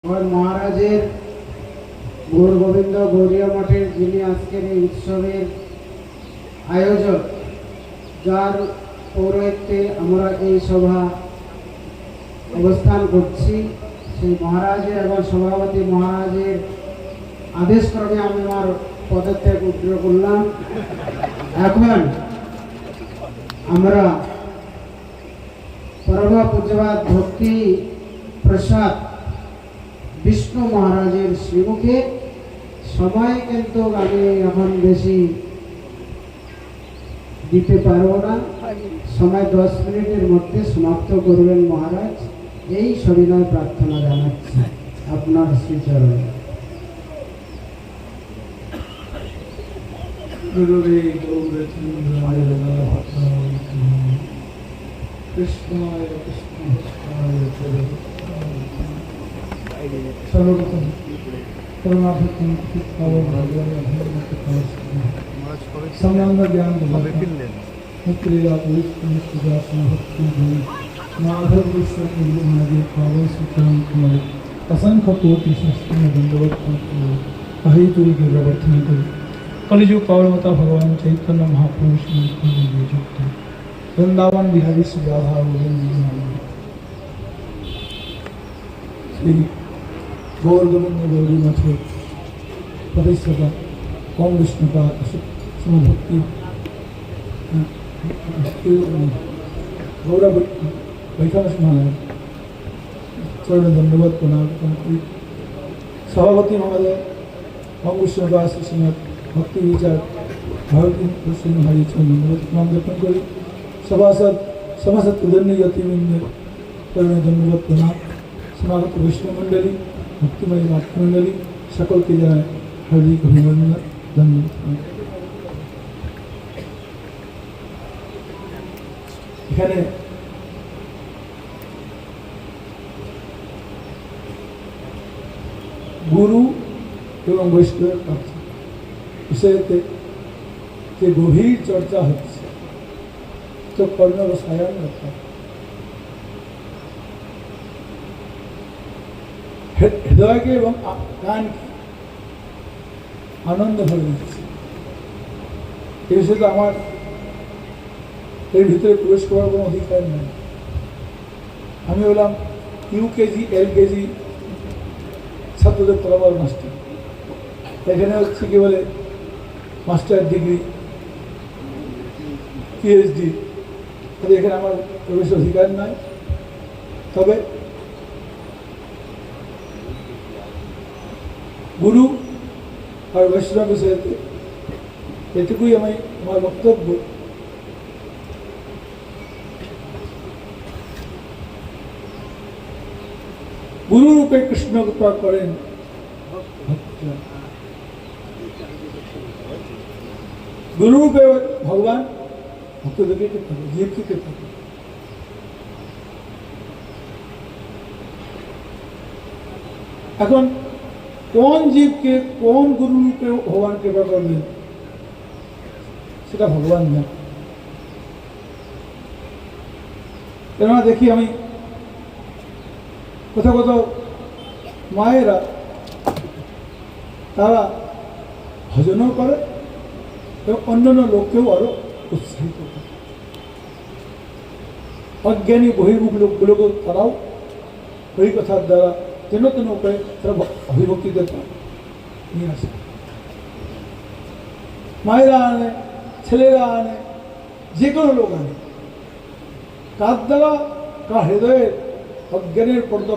और महाराजेर गौर गोविंद गौरिया मठेर जिनि आजकेर এই উৎসবের আয়োজক যার পৌরোহিত্যে আমরা এই সভা অবস্থান করছি সেই মহারাজের এবং সভাপতি মহারাজের আদেশক্রমে আমি আমার পদত্যাগ উদ্র করলাম। এখন আমরা परम पूज्यपाद भक्ति प्रसाद विष्णु महाराजेर श्रीमुखे समय किन्तु आमी एखन बेशी दिते पारबो ना, समय 10 मिनिटेर मध्य समाप्त करबेन महाराज, এই সবিনয় প্রার্থনা জানাচ্ছি আপনার শ্রীচরণে। गुरुवे गौरचन्द्राय कृष्णाय कृष्णाय सर्वप्रथम परमार्थम सम्मान ज्ञान मुक्तिलीला माधव विश्व महादेव पावन सुचरण कमल असंख्य कोटि शास्त्र दंडवत अहितुरी गिरवर्धन करी कलिजुग पावनता भगवान चैतन्य महापुरुष वृंदावन बिहारी सुराधा श्री गौर गोविंद गौरी मठे प्रतिष्ठता ओम विष्णुपाद समभक्ति गौरव वैखानस महाराज चरण दंडवत प्रणाम सभापति महोदय ओम विष्णुपाद श्रीमद भक्ति विचार भारती कृष्ण हरि चरण नाम जपन करी सभासद सभासद उदन्य यतिवृंद चरण दंडवत प्रणाम समागत वैष्णव मंडली भक्तिमय मातृमंडली सकल के जाए हार्दिक अभिनंदन धन्यवाद। এখানে গুরু এবং বৈষ্ণবের বিষয়তে যে গভীর চর্চা হচ্ছে তো কর্ণ রসায়ন অর্থাৎ হৃদয়কে এবং কানকে আনন্দ ভরে দিচ্ছে। এই বিষয়ে তো আমার এর ভিতরে প্রবেশ করার কোনো অধিকার নেই। আমি বললাম ইউকেজি এলকেজি ছাত্রদের পড়াবার মাস্টার, এখানে হচ্ছে কি বলে মাস্টার ডিগ্রি পিএইচডি, তবে এখানে আমার প্রবেশ অধিকার নাই। তবে গুরু আর বৈষ্ণব বিষয়তে এটুকুই আমি আমার বক্তব্য। গুরু রূপে কৃষ্ণ কৃপা করেন গুরু রূপে ভগবান ভক্তদেরকে কৃপা করে, জীবকে কৃপা করে। এখন কোন জীবকে কোন গুরু রূপে ভগবান কৃপা করবেন সেটা ভগবান জানেন। কেননা দেখি আমি কোথাও কোথাও মায়েরা তারা ভজনও করে এবং অন্যান্য লোককেও আরো উৎসাহিত করে। অজ্ঞানী বহির্মুখ লোকগুলোকে তারাও ওই কথার দ্বারা যেন তেন উপায়ে তারা অভিভক্তিতে নিয়ে আসে। মায়েরা আনে, ছেলেরা আনে, যে কোনো লোক আনে, কার দ্বারা কার হৃদয়ের অজ্ঞানের পর্দা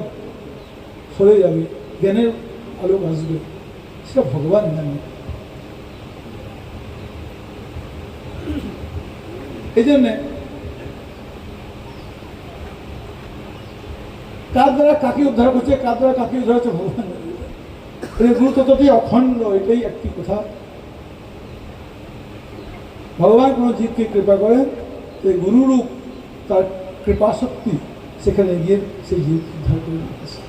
সরে যাবে, জ্ঞানের আলোক আসবে, সেটা ভগবান জানে। এই জন্যে কার দ্বারা কাকে উদ্ধার করছে, কার দ্বারা কাকে উদ্ধার হচ্ছে ভগবান জানে। গুরু তত্ত্বটি অখণ্ড, এটাই একটি কথা। ভগবান কোনো জীবকে কৃপা করেন, এই গুরুরূপ তার কৃপা শক্তি সেখানে গিয়ে সেই জীব উদ্ধার করে দিতেছে।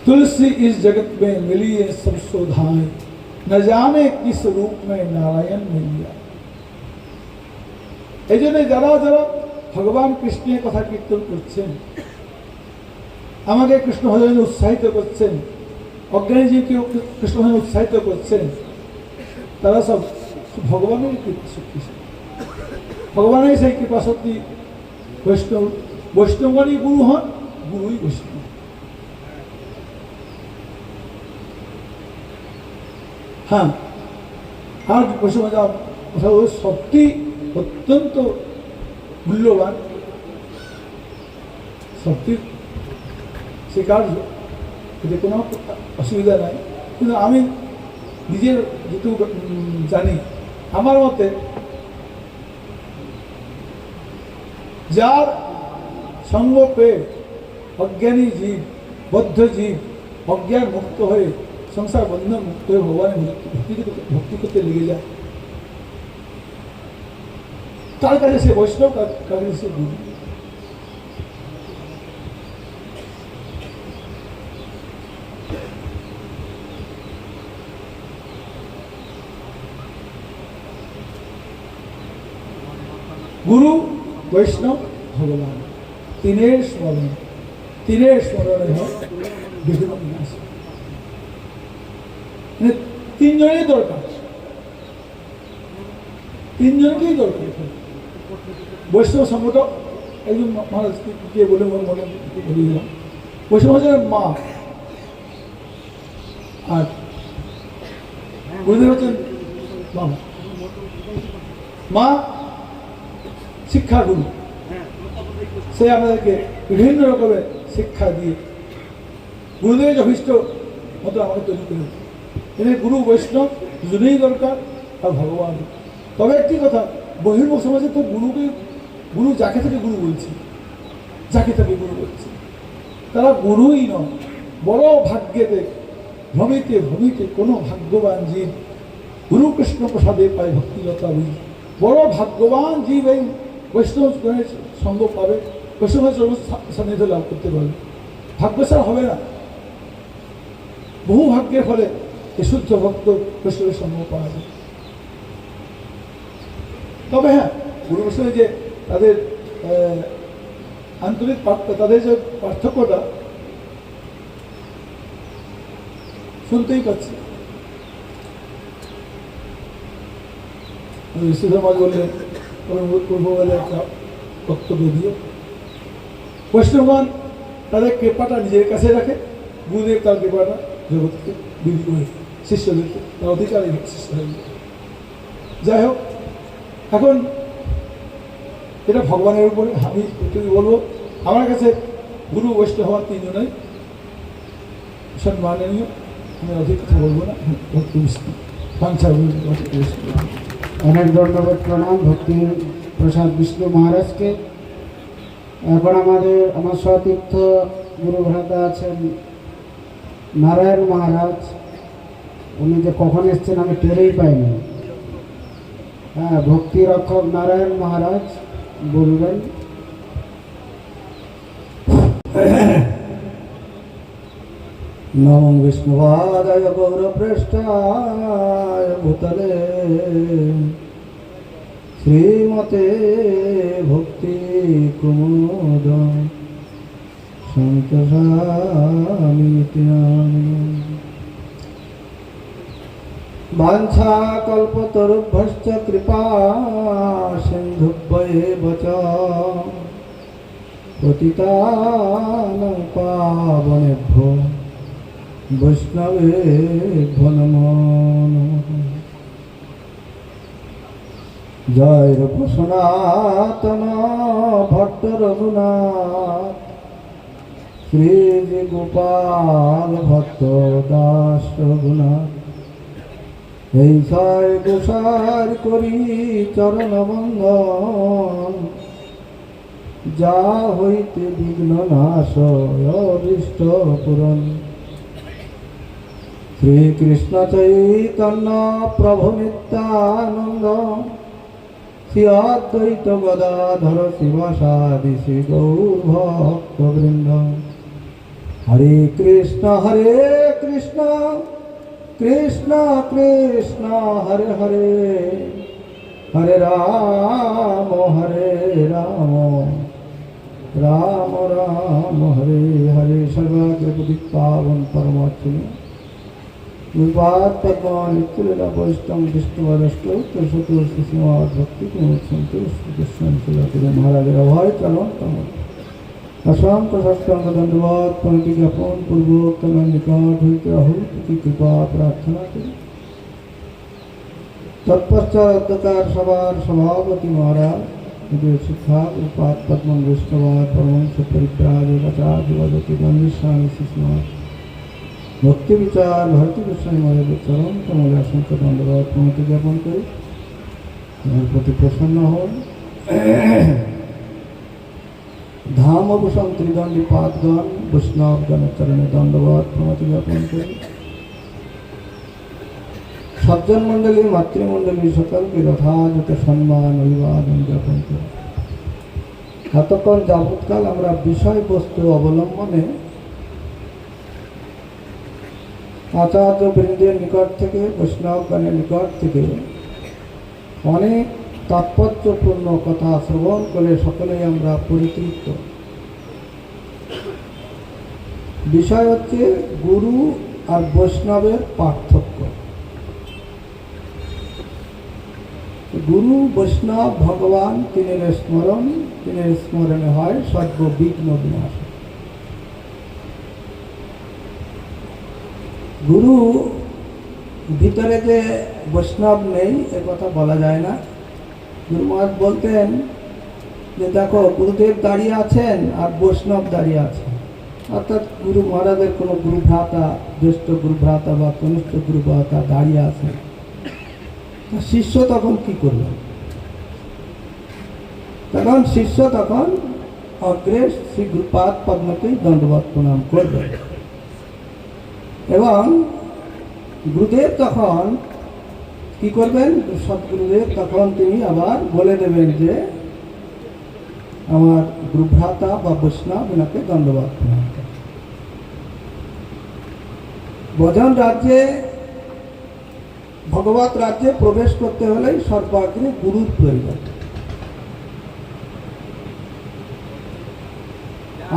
तुलसी इस जगत में मिली है सब शोधाएं, न जाने किस रूप में नारायण मिल गया। এই জন্য যারা যারা ভগবান কৃষ্ণের কথা কীর্তন করছেন, আমাকে কৃষ্ণ ভজনে উৎসাহিত করছেন, অজ্ঞানীজীবকে কৃষ্ণ ভজনে উৎসাহিত করছেন, তারা সব ভগবানের কৃপা শক্তি, ভগবানের সেই কৃপা শক্তি। বৈষ্ণব বৈষ্ণবগণই গুরু হন, গুরুই বৈষ্ণব। হ্যাঁ, আর বৈষ্ণব সবটি অত্যন্ত মূল্যবান, সবটি স্বীকার্য, এতে কোনো অসুবিধা নাই। কিন্তু আমি নিজের যেটুকু জানি, আমার মতে যার সঙ্গ পেয়ে অজ্ঞানী জীব, বদ্ধ জীব অজ্ঞান মুক্ত হয়ে, সংসার বন্ধন মুক্ত হয়ে ভগবানের ভক্তি করতে লেগে যায়, তার কাছে সে বৈষ্ণব, কাছে সে গুরু। গুরু, বৈষ্ণব, ভগবান, তিনের স্মরণে হয় বিঘ্ন বিনাশ। মানে তিনজনেই দরকার, তিনজনকেই দরকার। বৈষ্ণব সঙ্গটা একজন মহারাজকে বলে মনে বলে দিলাম, বৈষ্ণব হচ্ছে মা, আর গুরুদেব হচ্ছেন বাবা। মা শিক্ষাগুরু, সে আমাদেরকে বিভিন্ন রকমের শিক্ষা দিয়ে গুরুদেবের যথেষ্ট মতো আমাকে তৈরি করে। এখানে গুরু বৈষ্ণব দুজনেই দরকার, আর ভগবান। তবে একটি কথা, বহির্মুখ সমাজে তো গুরু যাকে থেকে গুরু বলছে, যাকে তাকে গুরু বলছে, তারা গুরুই নয়। বড় ভাগ্যেতে ভ্রমিতে কোনো ভাগ্যবান জীব গুরু কৃষ্ণ প্রসাদে পায় ভক্তিলতা বীজ। বড় ভাগ্যবান জীব এই বৈষ্ণবের সঙ্গ পাবে, বৈষ্ণবের সান্নিধ্য লাভ করতে পারবে। ভাগ্যসার হবে না, বহু ভাগ্যের ফলে এই শুদ্ধ ভক্ত বৈষ্ণবের সঙ্গ পাওয়া যায়। তবে হ্যাঁ, গুরু বৈষ্ণবের যে তাদের আন্তরিক তাদের যে পার্থক্যটা শুনতেই পাচ্ছি। বিশ্বধর্মাজ বললেন, পূর্ববেলা একটা বক্তব্য দিও, বৈষ্ণবগণ তাদের কৃপাটা নিজের কাছে রাখে, গুরুদেব তার কৃপাটা জগৎকে বিলি করে শিষ্যদেরকে, তার অধিকারী শিষ্য হয়ে যায়। যাই হোক, এখন এটা ভগবানের উপরে। আমি যদি বলবো, আমার কাছে গুরু বৈষ্ণব হওয়ার তিনজনই সম্মাননীয়, আমি অধিক কথা বলবো না। অনেক ধন্যবাদ, প্রণাম ভক্তি প্রসাদ বিষ্ণু মহারাজকে। এখন আমার সতীর্থ গুরু ভ্রাতা আছেন নারায়ণ মহারাজ, উনি যে কখন এসছেন আমি টেরেই পাইনি। হ্যাঁ, ভক্তি রক্ষক নারায়ণ মহারাজ বলবেন। নমঃ বিষ্ণুপাদায় গৌরপৃষ্ঠায় ভূতলে শ্রীমতে ভক্তি কুমুদ সন্তোষামিতি নামিনি। বাঞ্ছা কল্পতরুভ্যশ্চ কৃপা সিন্ধুভ্যেব চ পতিতানাং পাবনেভ্যো বৈষ্ণবেভ্যো নমো নমঃ। জয় রূপ সনাতন ভট্ট রঘুনাথ, শ্রী গোপাল ভট্ট দাস রঘুনাথ। এই ছয় গোসার করি চরণ বন্দন, যা হইতে বিঘ্ন নাশ অভীষ্ট পূরণ। শ্রীকৃষ্ণ চৈতন্য প্রভু নিত্যানন্দ, শ্রী অদ্বৈত গদাধর শিবাসাদি শ্রী গৌর ভক্তবৃন্দ। হরে কৃষ্ণ কৃষ্ণ কৃষ্ণ হরে হরে, हरे राम राम राम हरे हरे। सर्वाग्रपति पावन परमात्म विवाद पद्मान नित्यलीला वैष्णव विष्णुवादष्टोत्तरशतोत्तरश्रीमद् भक्ति संतोष कृष्ण महाराजेर अभय चरण कमल असंख्य साष्टांग दंडवत पंक्ति ज्ञापन पूर्वक तमें निकट हईते अहूत की कृपा प्रार्थना करी। तत्पश्चात अध्यकार सभार सभापति महाराज शिक्षा उपात पद्म वैष्णवाद परमंश परिव्राजक आचार्य वदति गंभीर स्वामी शिष्य भक्ति विचार भारती कृष्ण महाराज चरण कमले असंख्य दंडवत पंक्ति ज्ञापन करी प्रति प्रसन्न हो। धाम भूषण त्रिदंडी पादगण वैष्णवगण चरणे दंडवत प्रमति ज्ञापन करी। सज्जन मंडली मातृमंडली सकल के यथायथ सम्मान अभिवादन ज्ञापन करी। এতক্ষণ যাবৎকাল আমরা বিষয়বস্তু অবলম্বনে আচার্য বৃন্দের নিকট থেকে বৈষ্ণবগণের নিকট থেকে অনেক তাৎপর্যপূর্ণ কথা শ্রবণ করে সকলেই আমরা পরিতৃপ্ত। বিষয় হচ্ছে গুরু আর বৈষ্ণবের পার্থক্য। গুরু বৈষ্ণব ভগবান তিনের স্মরণে হয় সর্ববিঘ্ন বিনাশ। গুরু ভিতরে যে বৈষ্ণব নেই এ কথা বলা যায় না। গুরু মহারাজ বলতেন যে দেখো গুরুদেব দাঁড়িয়ে আছেন আর বৈষ্ণব দাঁড়িয়ে আছেন, অর্থাৎ গুরু মহারাজের কোনো গুরু ভ্রাতা, জ্যেষ্ঠ গুরু ভ্রাতা বা কনিষ্ঠ গুরু ভ্রাতা দাঁড়িয়ে আছেন, শিষ্য তখন কি করবে? তখন শিষ্য তখন অগ্রে শ্রী গুরুপাদ পদ্মকেই দণ্ডবত প্রণাম করবে এবং গুরুদেব তখন কি করবেন? সদ্গুরুদেব তখন তিনি আবার বলে দেবেন যে আমার গুরুভ্রাতা বা বৈষ্ণব এনাকে দণ্ডবত প্রণাম করেন। ভজন রাজ্যে ভগবত রাজ্যে প্রবেশ করতে হলেই সর্বাগ্রে গুরুর প্রয়োজন।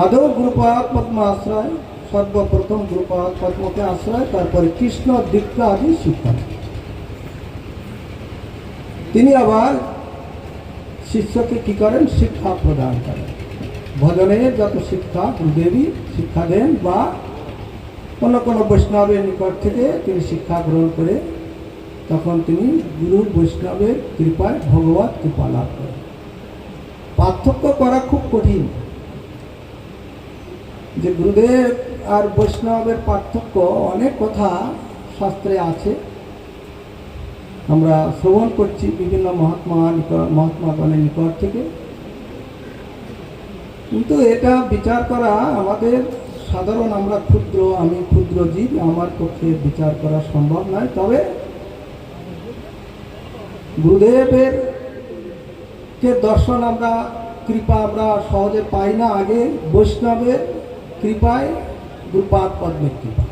আদৌ গুরুপাদ পদ্ম আশ্রয়, সর্বপ্রথম গুরুপাদ পদ্মকে আশ্রয়, তারপরে কৃষ্ণ দীক্ষা আদি শিক্ষা। তিনি আবার শিষ্যকে কি করেন? শিক্ষা প্রদান করেন। ভজনের যত শিক্ষা গুরুদেবী শিক্ষা দেন বা কোনো বৈষ্ণবের নিকট থেকে তিনি শিক্ষা গ্রহণ করে তখন তিনি গুরু বৈষ্ণবের কৃপায় ভগবত কৃপা লাভ করেন। পার্থক্য করা খুব কঠিন যে গুরুদেব আর বৈষ্ণবের পার্থক্য। অনেক কথা শাস্ত্রে আছে, আমরা শ্রবণ করছি বিভিন্ন মহাত্মাগণের নিকট থেকে, কিন্তু এটা বিচার করা আমাদের সাধারণ, আমরা ক্ষুদ্র, আমি ক্ষুদ্র জীব, আমার পক্ষে বিচার করা সম্ভব নয়। তবে গুরুদেবের যে দর্শন আমরা কৃপা আমরা সহজে পাই না, আগে বৈষ্ণবের কৃপায় গুরুপাদ পদ্মের কৃপা।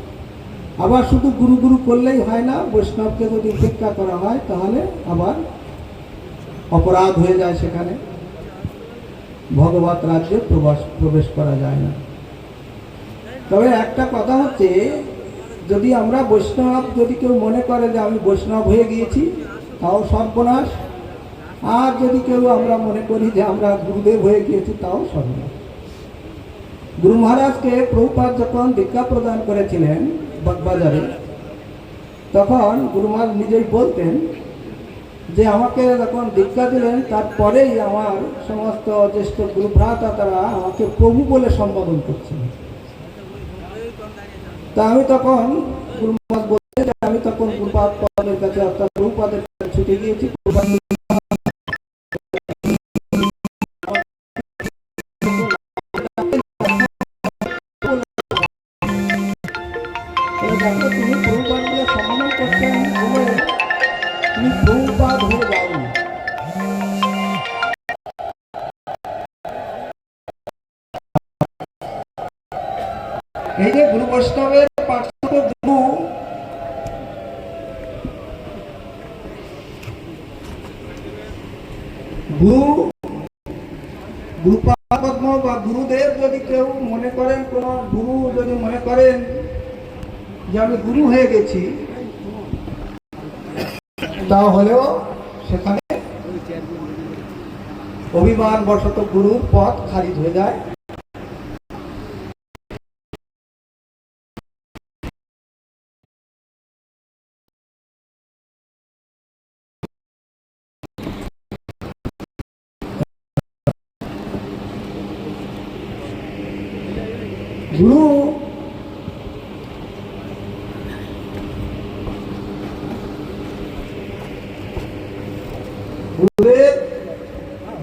আবার শুধু গুরু গুরু করলেই হয় না, বৈষ্ণবকে যদি উপেক্ষা করা হয় তাহলে আবার অপরাধ হয়ে যায়, সেখানে ভগবত রাজ্যে প্রবেশ করা যায় না। তবে একটা কথা হচ্ছে, যদি আমরা বৈষ্ণব, যদি কেউ মনে করে যে আমি বৈষ্ণব হয়ে গিয়েছি তাও সর্বনাশ, আর যদি কেউ আমরা মনে করি যে আমরা গুরুদেব হয়ে গিয়েছি তাও সর্বনাশ। গুরু মহারাজকে প্রভুপাদ যখন দীক্ষা প্রদান করেছিলেন বাগবাজারে, তখন গুরু মহারাজ নিজেই বলতেন যে আমাকে যখন দীক্ষা দিলেন তারপরেই আমার সমস্ত জ্যেষ্ঠ গুরু ভ্রাতা তারা আমাকে প্রভু বলে সম্বোধন করছেন। তা আমি তখন গুরু মহারাজ বলতেন যে আমি তখন গুরুপাদ পদের কাছে অর্থাৎ প্রভুপাদের কাছে ছুটে গিয়েছি। তুমি প্রভুপাদ বলে সম্বোধন করছেন বলে তুমি প্রভুপাদ হয়ে যাও। এই যে গুরু বৈষ্ণবের পার্থক্য, গুরু পদ্ম বা গুরুদেব যদি কেউ মনে করেন, কোনো গুরু যদি মনে করেন যে আমি গুরু হয়ে গেছি, তাহলেও সেখানে অভিমান বশত গুরুর পথ খারিজ হয়ে যায়। গুরু গুরুদেব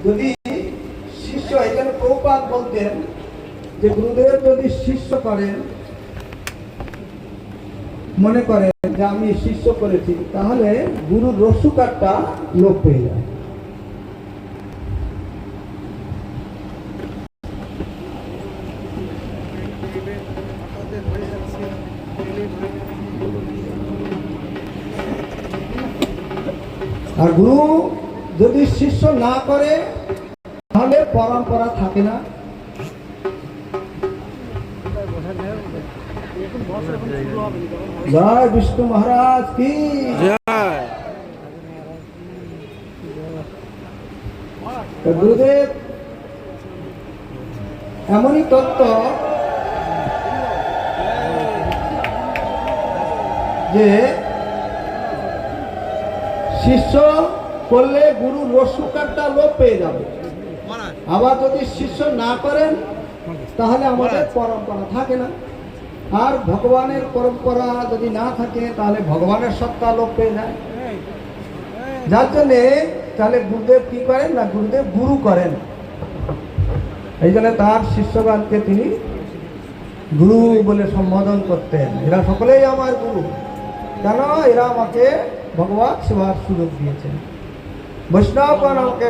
যদি শিষ্য, এখানে প্রভুপাদ বলতেন যে গুরুদেব যদি শিষ্য করেন, মনে করেন যে আমি শিষ্য করেছি, তাহলে গুরুর রসুকারটা লোপ পেয়ে যায়। আর গুরু যদি শিষ্য না করে, তাহলে পরম্পরা থাকে না। জয় বিষ্ণু মহারাজ কি জয়। গুরুদেব এমনই তত্ত্ব যে শিষ্য করলে গুরুর রসুকারটা লোপ পেয়ে যাবে। আবার যদি শিষ্য না করেন, তাহলে আমাদের পরম্পরা থাকে না। আর ভগবানের পরম্পরা যদি না থাকে, তাহলে ভগবানের সত্তা লোপ পেয়ে যায়। যার জন্যে তাহলে গুরুদেব কি করেন না, গুরুদেব গুরু করেন। এই জন্য তার শিষ্যগণকে তিনি গুরু বলে সম্বোধন করতেন। এরা সকলেই আমার গুরু, কেন এরা আমাকে ভগবত সেবার সুযোগ দিয়েছেন, বৈষ্ণবগণ আমাকে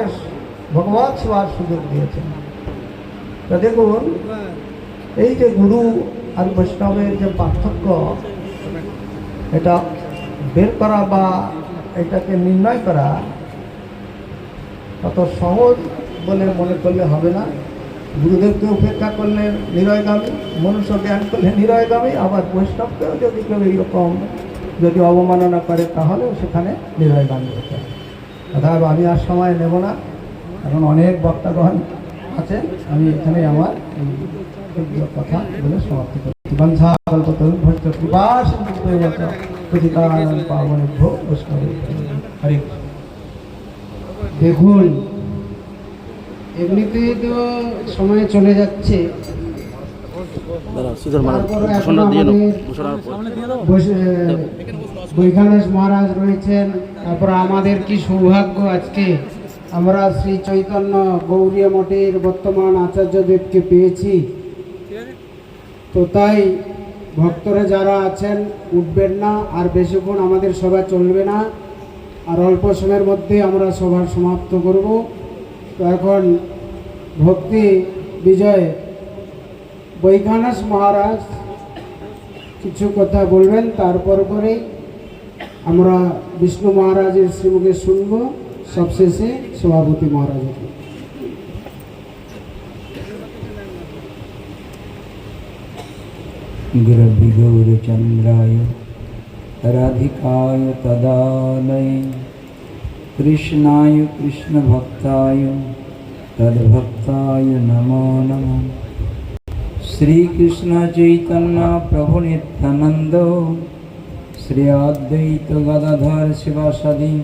ভগবত সেবার সুযোগ দিয়েছেন। তা দেখুন, এই যে গুরু আর বৈষ্ণবের যে পার্থক্য, এটা বের করা বা এটাকে নির্ণয় করা তত সহজ বলে মনে করলে হবে না। গুরুদেবকে উপেক্ষা করলে নিরয়গামী, মনুষ্য জ্ঞান করলে নিরয়গামী, আবার বৈষ্ণবকেও যদি কেউ এইরকম যদি অবমাননা করে, তাহলেও সেখানে নিরয়গামী হতে হবে। অর্থাৎ আমি আর সময় নেব না, এখন অনেক বক্তাগণ আছেন, আমি এখানে আমার কথা বলে সমাপ্তি করছি। দেখুন, এমনিতেই তো সময় চলে যাচ্ছে, বৈখানস মহারাজ রয়েছেন। তারপর আমাদের কি সৌভাগ্য, আজকে আমরা শ্রী চৈতন্য গৌরীয় মঠের বর্তমান আচার্যদেবকে পেয়েছি। তো তাই ভক্তরা যারা আছেন উঠবেন না, আর বেশিক্ষণ আমাদের সভা চলবে না, আর অল্প সময়ের মধ্যে আমরা সভা সমাপ্ত করব। তো এখন ভক্তি বিজয় বৈখানস মহারাজ কিছু কথা বলবেন, তারপর করেই আমরা বিষ্ণু মহারাজের শ্রীমুখে শুনব, সবশেষে সভাপতি মহারাজের। गुरभिगौरचन्द्राय राधिकाय तदालय कृष्णाय कृष्णभक्ताय तद्भक्ताय नमो नमः। श्रीकृष्ण चैतन्य प्रभु नित्यानंद श्री अद्वैत गदाधर शिवासादि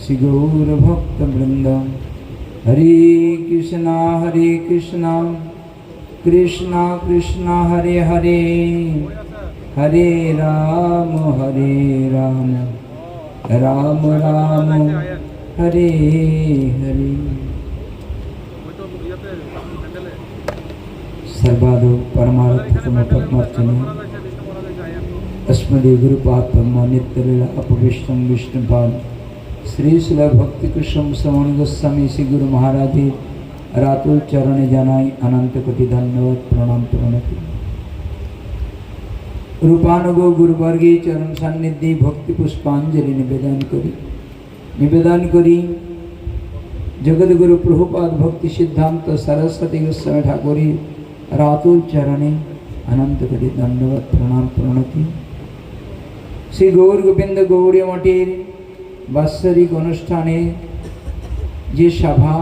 श्री गौर भक्त वृंद। हरे कृष्णा कृष्णा कृष्णा हरे हरे, हरे राम राम राम हरे हरे। सर्वादो परमार्थतम परमार्चने अस्मदीय गुरुपाद नित्यलीला अपविष्टम विष्णुपाद श्री शिल भक्ति कृष्ण श्रवण गोस्वामी श्री गुरु महाराज रातुल चरणे जानाई अनंत कोटि धन्यवाद प्रणाम प्रणति। रूपानुगो गुरुवर्गे चरण सान्निध्य भक्ति पुष्पांजलि निवेदन करी जगद्गुरु प्रभुपाद भक्ति सिद्धांत सरस्वती गोस्वामी ठाकुरी रातुल चरणे अनंत कोटि दंडवत प्रणाम प्रणति। श्री गौर गोविंद गौड़ीय मठेर बात्सरिक अनुष्ठाने जे सभा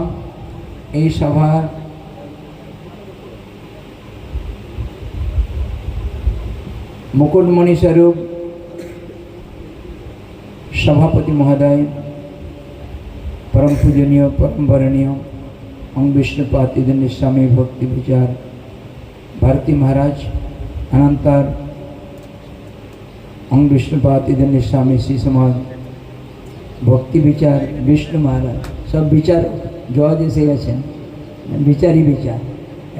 এই সভার मुकुटमणि स्वरूप सभापति महोदय परम पूजनीय परम वरणीय अंग विष्णुपाद इदन स्वामी भक्ति विचार भारती महाराज अनंतर अंग विष्णुपाद इदन स्वामी श्री समाज भक्ति विचार विष्णु महाराज सब विचार जज एसे गेছেন বিচারই বিচার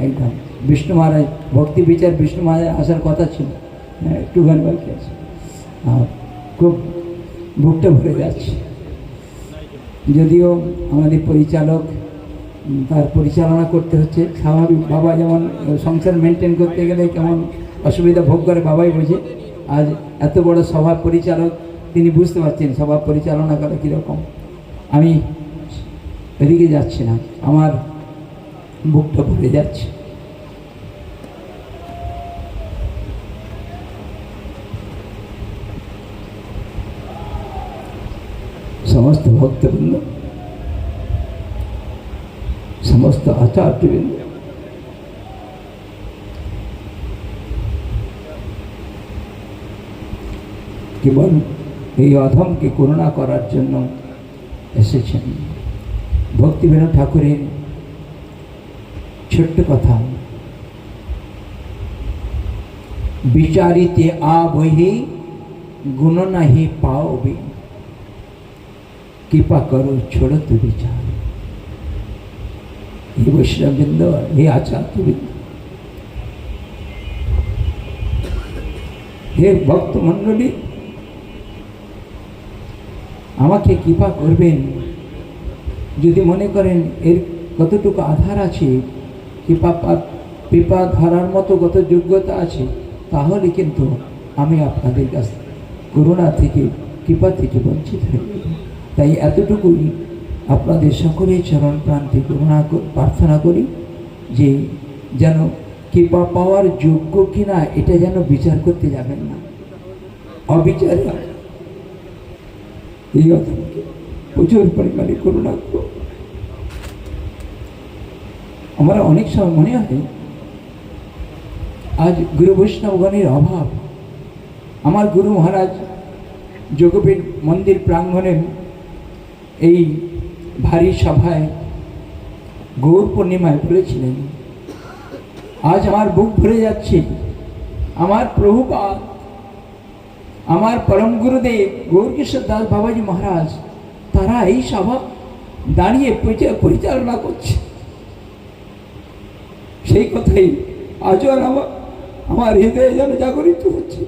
একদম विष्णु महाराज भक्ति विचार विष्णु महाराज आसार कथा ছিল একটু গান বাকি আছে আর খুব বুকটা ভরে যাচ্ছে যদিও আমাদের পরিচালক তার পরিচালনা করতে হচ্ছে স্বাভাবিক বাবা যেমন সংসার মেনটেন করতে গেলে কেমন অসুবিধা ভোগ করে বাবাই বোঝে আজ এত বড় সভা পরিচালক তিনি বুঝতে পারছেন সভা পরিচালনা করা কীরকম আমি এদিকে যাচ্ছি না আমার বুকটা ভরে যাচ্ছে समस्त भक्तवृंद समस्त आचार्यवृंद केवल এই অধমকে করুণা করার জন্য এসেছেন। ভক্তিবিনোদ ঠাকুরের ছোট্ট কথা, বিচারিতে আ বহি গুণ নাহি পাওবি, कृपा करो छोड़ो तो विचार। हे वैष्णव बिंदु, हे आचार्य बिंदु, हे भक्त मंडली, আমাকে কৃপা করবেন যদি মনে করেন এর কতটুকু আধার আছে, কৃপা ধরার মতো কত যোগ্যতা আছে, তাহলে কিন্তু আমি আপনাদের কাছ করুণা থেকে কৃপা থেকে বঞ্চিত হয়ে যাব। তাই এতটুকুই আপনাদের সকলের চরণ প্রান্তে করুণা প্রার্থনা করি যে যেন কৃপা পাওয়ার যোগ্য কিনা এটা যেন বিচার করতে যাবেন না, অবিচারে এই অধমকে প্রচুর পরিমাণে করুণা করো। আমার অনেক সময় মনে হয় আজ গুরু বৈষ্ণবগণের অভাব। আমার গুরু মহারাজ যোগপীঠ মন্দির প্রাঙ্গণে এই ভারী সভায় গৌর পূর্ণিমায় বলেছিলেন, আজ আমার বুক ভরে যাচ্ছে, আমার প্রভুপাদ, আমার পরম গুরুদেব গৌরকিশোর দাস বাবাজি মহারাজ তারা এই সভা দাঁড়িয়ে পরিচালনা করছে। সেই কথাই আজও আমার হৃদয়ে যেন জাগরিত হচ্ছে।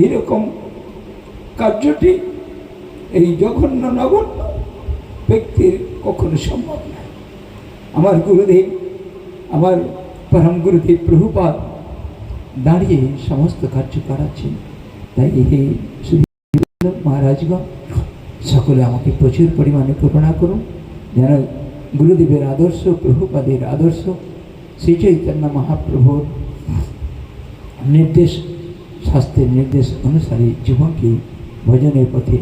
এইরকম কার্যটি এই জঘন্য নগণ্য ব্যক্তির কখনো সম্ভব নয়। আমার গুরুদেব, আমার পরম গুরুদেব প্রভুপাদ দাঁড়িয়ে সমস্ত কার্য করাচ্ছেন। তাই এই মহারাজগণ সকলে আমাকে প্রচুর পরিমাণে করুণা করুন, যেন গুরুদেবের আদর্শ, প্রভুপাদের আদর্শ, শ্রী চৈতন্য মহাপ্রভুর নির্দেশ, শাস্ত্রের নির্দেশ অনুসারে জীবনকে ভজনের পথে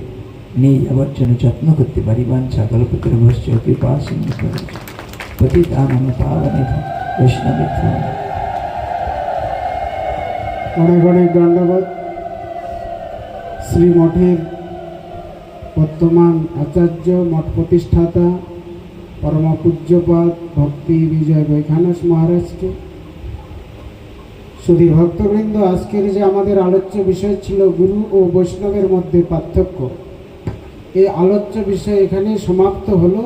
নিয়ে যাওয়ার জন্য যত্ন করতে পারি। বাঞ্ছা কল্পতরু ভস্য কৃপা সিন্ধু পতিতানাং পাবনেভ্যো বৈষ্ণবেভ্যো অনেক অনেক দণ্ডবোধ। শ্রীমঠের বর্তমান আচার্য, মঠ প্রতিষ্ঠাতা পরম পূজ্যপাদ ভক্তি বিজয় বৈখানস মহারাজকে। শুধু ভক্তবৃন্দ, আজকের যে আমাদের আলোচ্য বিষয় ছিল গুরু ও বৈষ্ণবের মধ্যে পার্থক্য, এই আলোচ্য বিষয় এখানে সমাপ্ত হলো।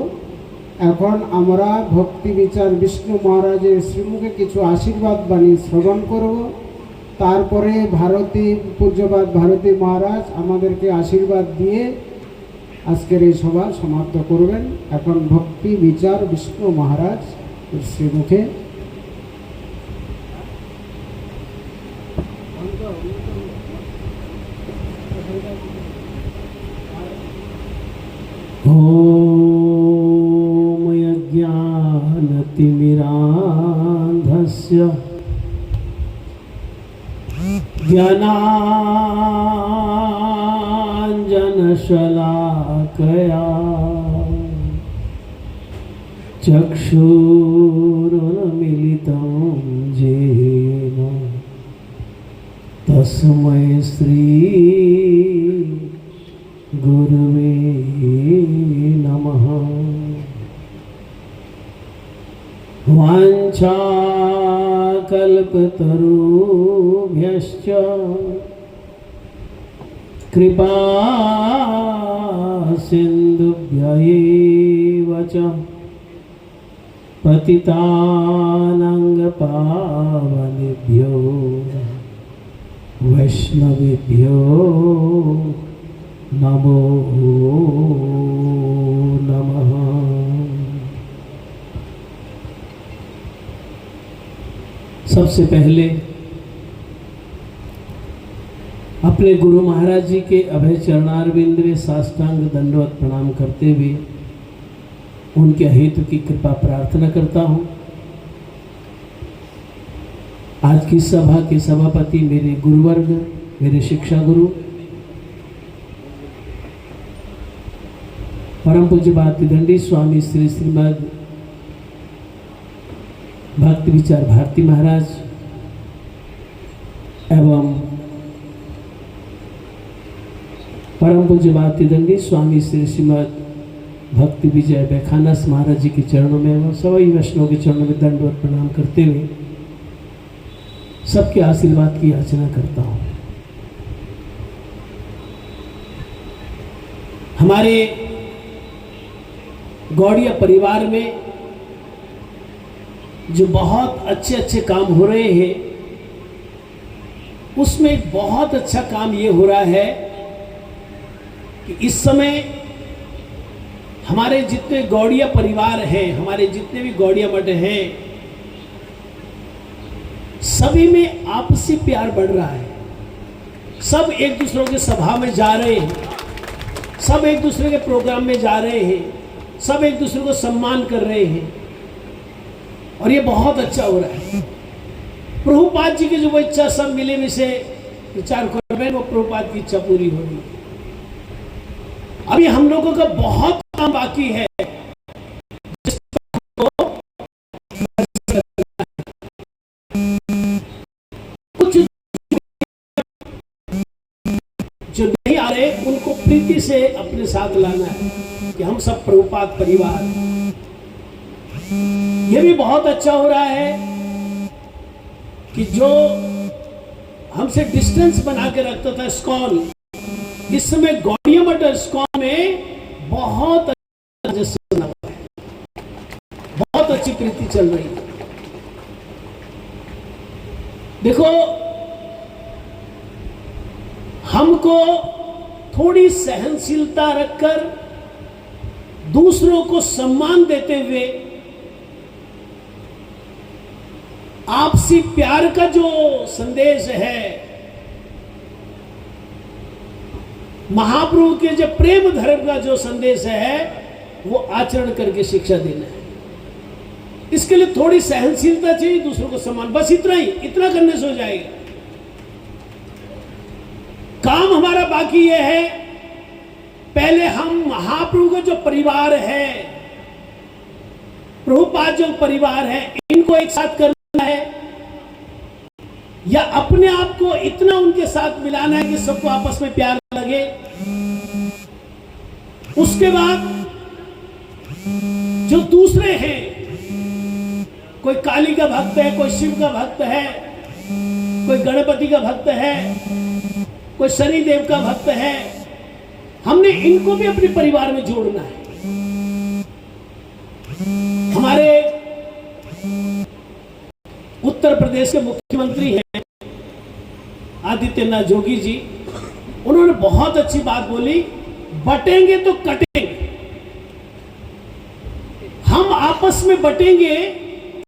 এখন আমরা ভক্তি বিচার বিষ্ণু মহারাজের শ্রীমুখে কিছু আশীর্বাদ বাণী শ্রবণ করব। তারপরে পূজ্যপাদ ভারতী মহারাজ আমাদেরকে আশীর্বাদ দিয়ে আজকের এই সভা সমাপ্ত করবেন। এখন ভক্তি বিচার বিষ্ণু মহারাজ শ্রীমুখে ও अज्ञानान्धस्य ज्ञानाञ्जनशलाकया चक्षुरुन्मीलितं येन तस्मै श्री गुरुवे नमः। वाञ्छाकल्पतरुभ्यश्च कृपा सिन्धुभ्यैव च पतितानां वैष्णवेभ्यो नमो नमः। सबसे पहले अपने गुरु महाराज जी के अभय चरणारविंद में साष्टांग दंडवत प्रणाम करते हुए उनके हेतु की कृपा प्रार्थना करता हूँ। आज की सभा के सभापति मेरे गुरुवर्ग, मेरे शिक्षा गुरु परम पूज्य बातिदंडी स्वामी श्री श्रीमद भक्ति विचार भारती महाराज एवं परम पूज्य बातिदंडी स्वामी श्री श्रीमद भक्ति विजय बैखानस महाराज जी के चरणों में एवं सभी वैष्णव के चरणों में दंडवत प्रणाम करते हुए सबके आशीर्वाद की याचना करता हूँ। हमारे गौड़िया परिवार में जो बहुत अच्छे अच्छे काम हो रहे हैं, उसमें एक बहुत अच्छा काम ये हो रहा है कि इस समय हमारे जितने गौड़िया परिवार हैं, हमारे जितने भी गौड़िया मठ हैं, सभी में आपसी प्यार बढ़ रहा है। सब एक दूसरों के सभा में जा रहे हैं, सब एक दूसरे के प्रोग्राम में जा रहे हैं, सब एक दूसरे को सम्मान कर रहे हैं और ये बहुत अच्छा हो रहा है। प्रभुपाद जी की जो वो इच्छा सब मिले मिसे विचार कर रहे हैं, वो प्रभुपाद की इच्छा पूरी हो रही है। अभी हम लोगों का बहुत काम बाकी है। कुछ जो नहीं आ रहे उनको प्रीति से अपने साथ लाना है कि हम सब प्रभुपाद परिवार। ये भी बहुत अच्छा हो रहा है कि जो हमसे डिस्टेंस बना के रखता था स्कॉल, इस समय गौड़िया मठ स्कॉल में बहुत अच्छी प्रीति चल रही है। देखो, हमको थोड़ी सहनशीलता रखकर दूसरों को सम्मान देते हुए आपसी प्यार का जो संदेश है, महाप्रभु के जो प्रेम धर्म का जो संदेश है, वो आचरण करके शिक्षा देना है। इसके लिए थोड़ी सहनशीलता चाहिए, दूसरों को सम्मान, बस इतना ही, इतना करने से हो जाएगा। काम हमारा बाकी ये है, पहले हम महाप्रभु का जो परिवार है, प्रभुपाद जो परिवार है, इनको एक साथ करना है या अपने आप को इतना उनके साथ मिलाना है कि सबको आपस में प्यार लगे। उसके बाद जो दूसरे हैं, कोई काली का भक्त है, कोई शिव का भक्त है, कोई गणपति का भक्त है, कोई शनि देव का भक्त है, हमने इनको भी अपने परिवार में जोड़ना है। हमारे उत्तर प्रदेश के मुख्यमंत्री हैं आदित्यनाथ जोगी जी, उन्होंने बहुत अच्छी बात बोली, बटेंगे तो कटेंगे। हम आपस में बटेंगे,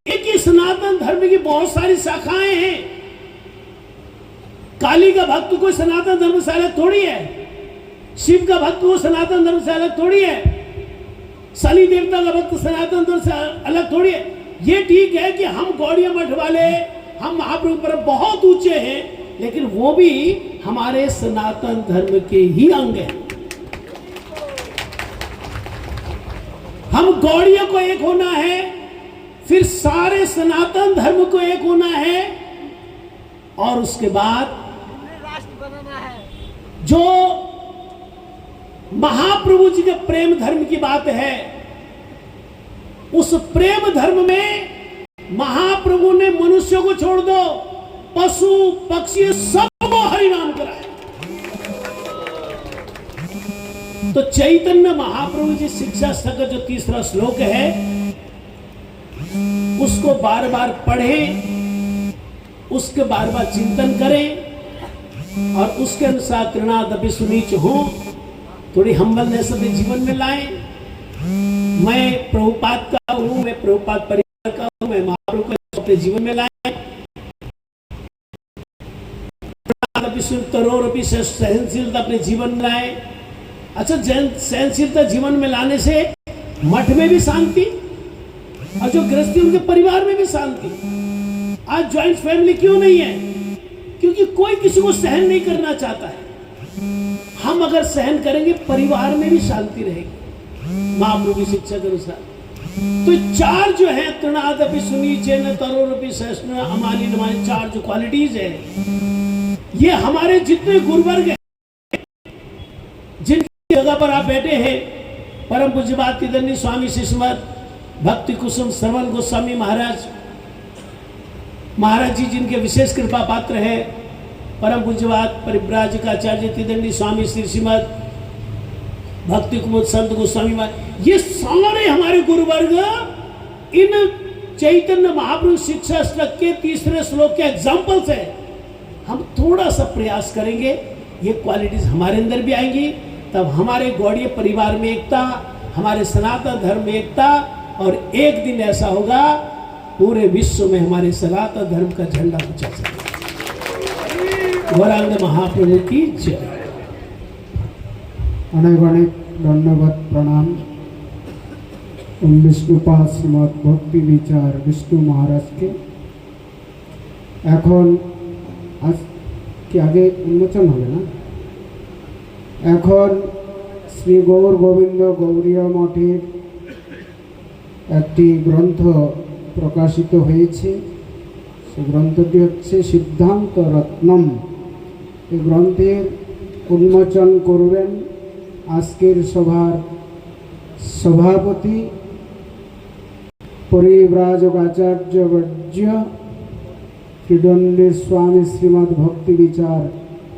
एक ही सनातन धर्म की बहुत सारी शाखाएं हैं। काली का भक्त कोई सनातन धर्म से अलग थोड़ी है, शिव का भक्त वो सनातन धर्म से अलग थोड़ी है, शनि देवता का भक्त सनातन धर्म से अलग थोड़ी है। ये ठीक है कि हम गौड़िया मठ वाले हम महाप्रभु पर बहुत ऊंचे हैं, लेकिन वो भी हमारे सनातन धर्म के ही अंग हैं। हम गौड़ियों को एक होना है, फिर सारे सनातन धर्म को एक होना है, और उसके बाद जो महाप्रभु जी के प्रेम धर्म की बात है, उस प्रेम धर्म में महाप्रभु ने मनुष्य को छोड़ दो, पशु पक्षी सबको हरिनाम कराया। तो चैतन्य महाप्रभु जी शिक्षा का जो तीसरा श्लोक है, उसको बार बार पढ़ें, उसके बार बार चिंतन करें और उसके अनुसार तृणादपि सुनीच हो, थोड़ी हम्बलनेस अपने जीवन में लाएं। मैं प्रभुपाद का हूं, मैं प्रभुपाद परिवार का हूं, मैं महाप्रभु को अपने जीवन में लाएं। तरोरपि सहनशीलता अपने जीवन में लाएं। अच्छा, सहनशीलता जीवन में लाने से मठ में भी शांति और जो गृहस्थी उनके परिवार में भी शांति। आज ज्वाइंट फैमिली क्यों नहीं है? क्योंकि कोई किसी को सहन नहीं करना चाहता है। हम अगर सहन करेंगे परिवार में भी शांति रहेगी महाप्रभु की शिक्षा के अनुसार। तो चार जो है, तृणादपि सुनीचेन तरोरपि सहिष्णुः अमानि नमानि, चार जो क्वालिटीज है, ये हमारे जितने गुरुवर्ग हैं, जिनकी जगह पर आप बैठे हैं, परम पूज्यपाद तिदंडी स्वामी शिष्यमत भक्ति कुसुम श्रवण गोस्वामी महाराज जी, जिनके विशेष कृपा पात्र है, परम पूज्यपाद परिव्राजकाचार्य तिदंडी स्वामी श्रीमद भक्ति कुमुद संत गोस्वामी महाराज, ये सारे हमारे गुरुवर्ग इन चैतन्य महाप्रभु शिक्षा श्लोक के तीसरे श्लोक के एग्जाम्पल्स है। हम थोड़ा सा प्रयास करेंगे, ये क्वालिटीज हमारे अंदर भी आएंगी, तब हमारे गौड़ीय परिवार में एकता, हमारे सनातन धर्म में एकता, और एक दिन ऐसा होगा पूरे विश्व में हमारे सनातन धर्म का झंडा ऊंचा चलेगा। गौरांग महाप्रभु की जय। अनेक अनेक धन्यवाद प्रणाम। विष्णुपाद श्रीमद भक्ति विचार विष्णु महाराज के এখন আজ কি আগে উন্মোচন হবে না? এখন শ্রী গৌর গোবিন্দ গৌরীয় মঠের একটি গ্রন্থ প্রকাশিত হয়েছে। সেই গ্রন্থটি হচ্ছে সিদ্ধান্ত রত্নম। এই গ্রন্থের উন্মোচন করবেন আজকের সভার সভাপতি পরিব্রাজকাচার্য বর্জ্য त्रिदंडी स्वामी श्रीमद भक्ति विचार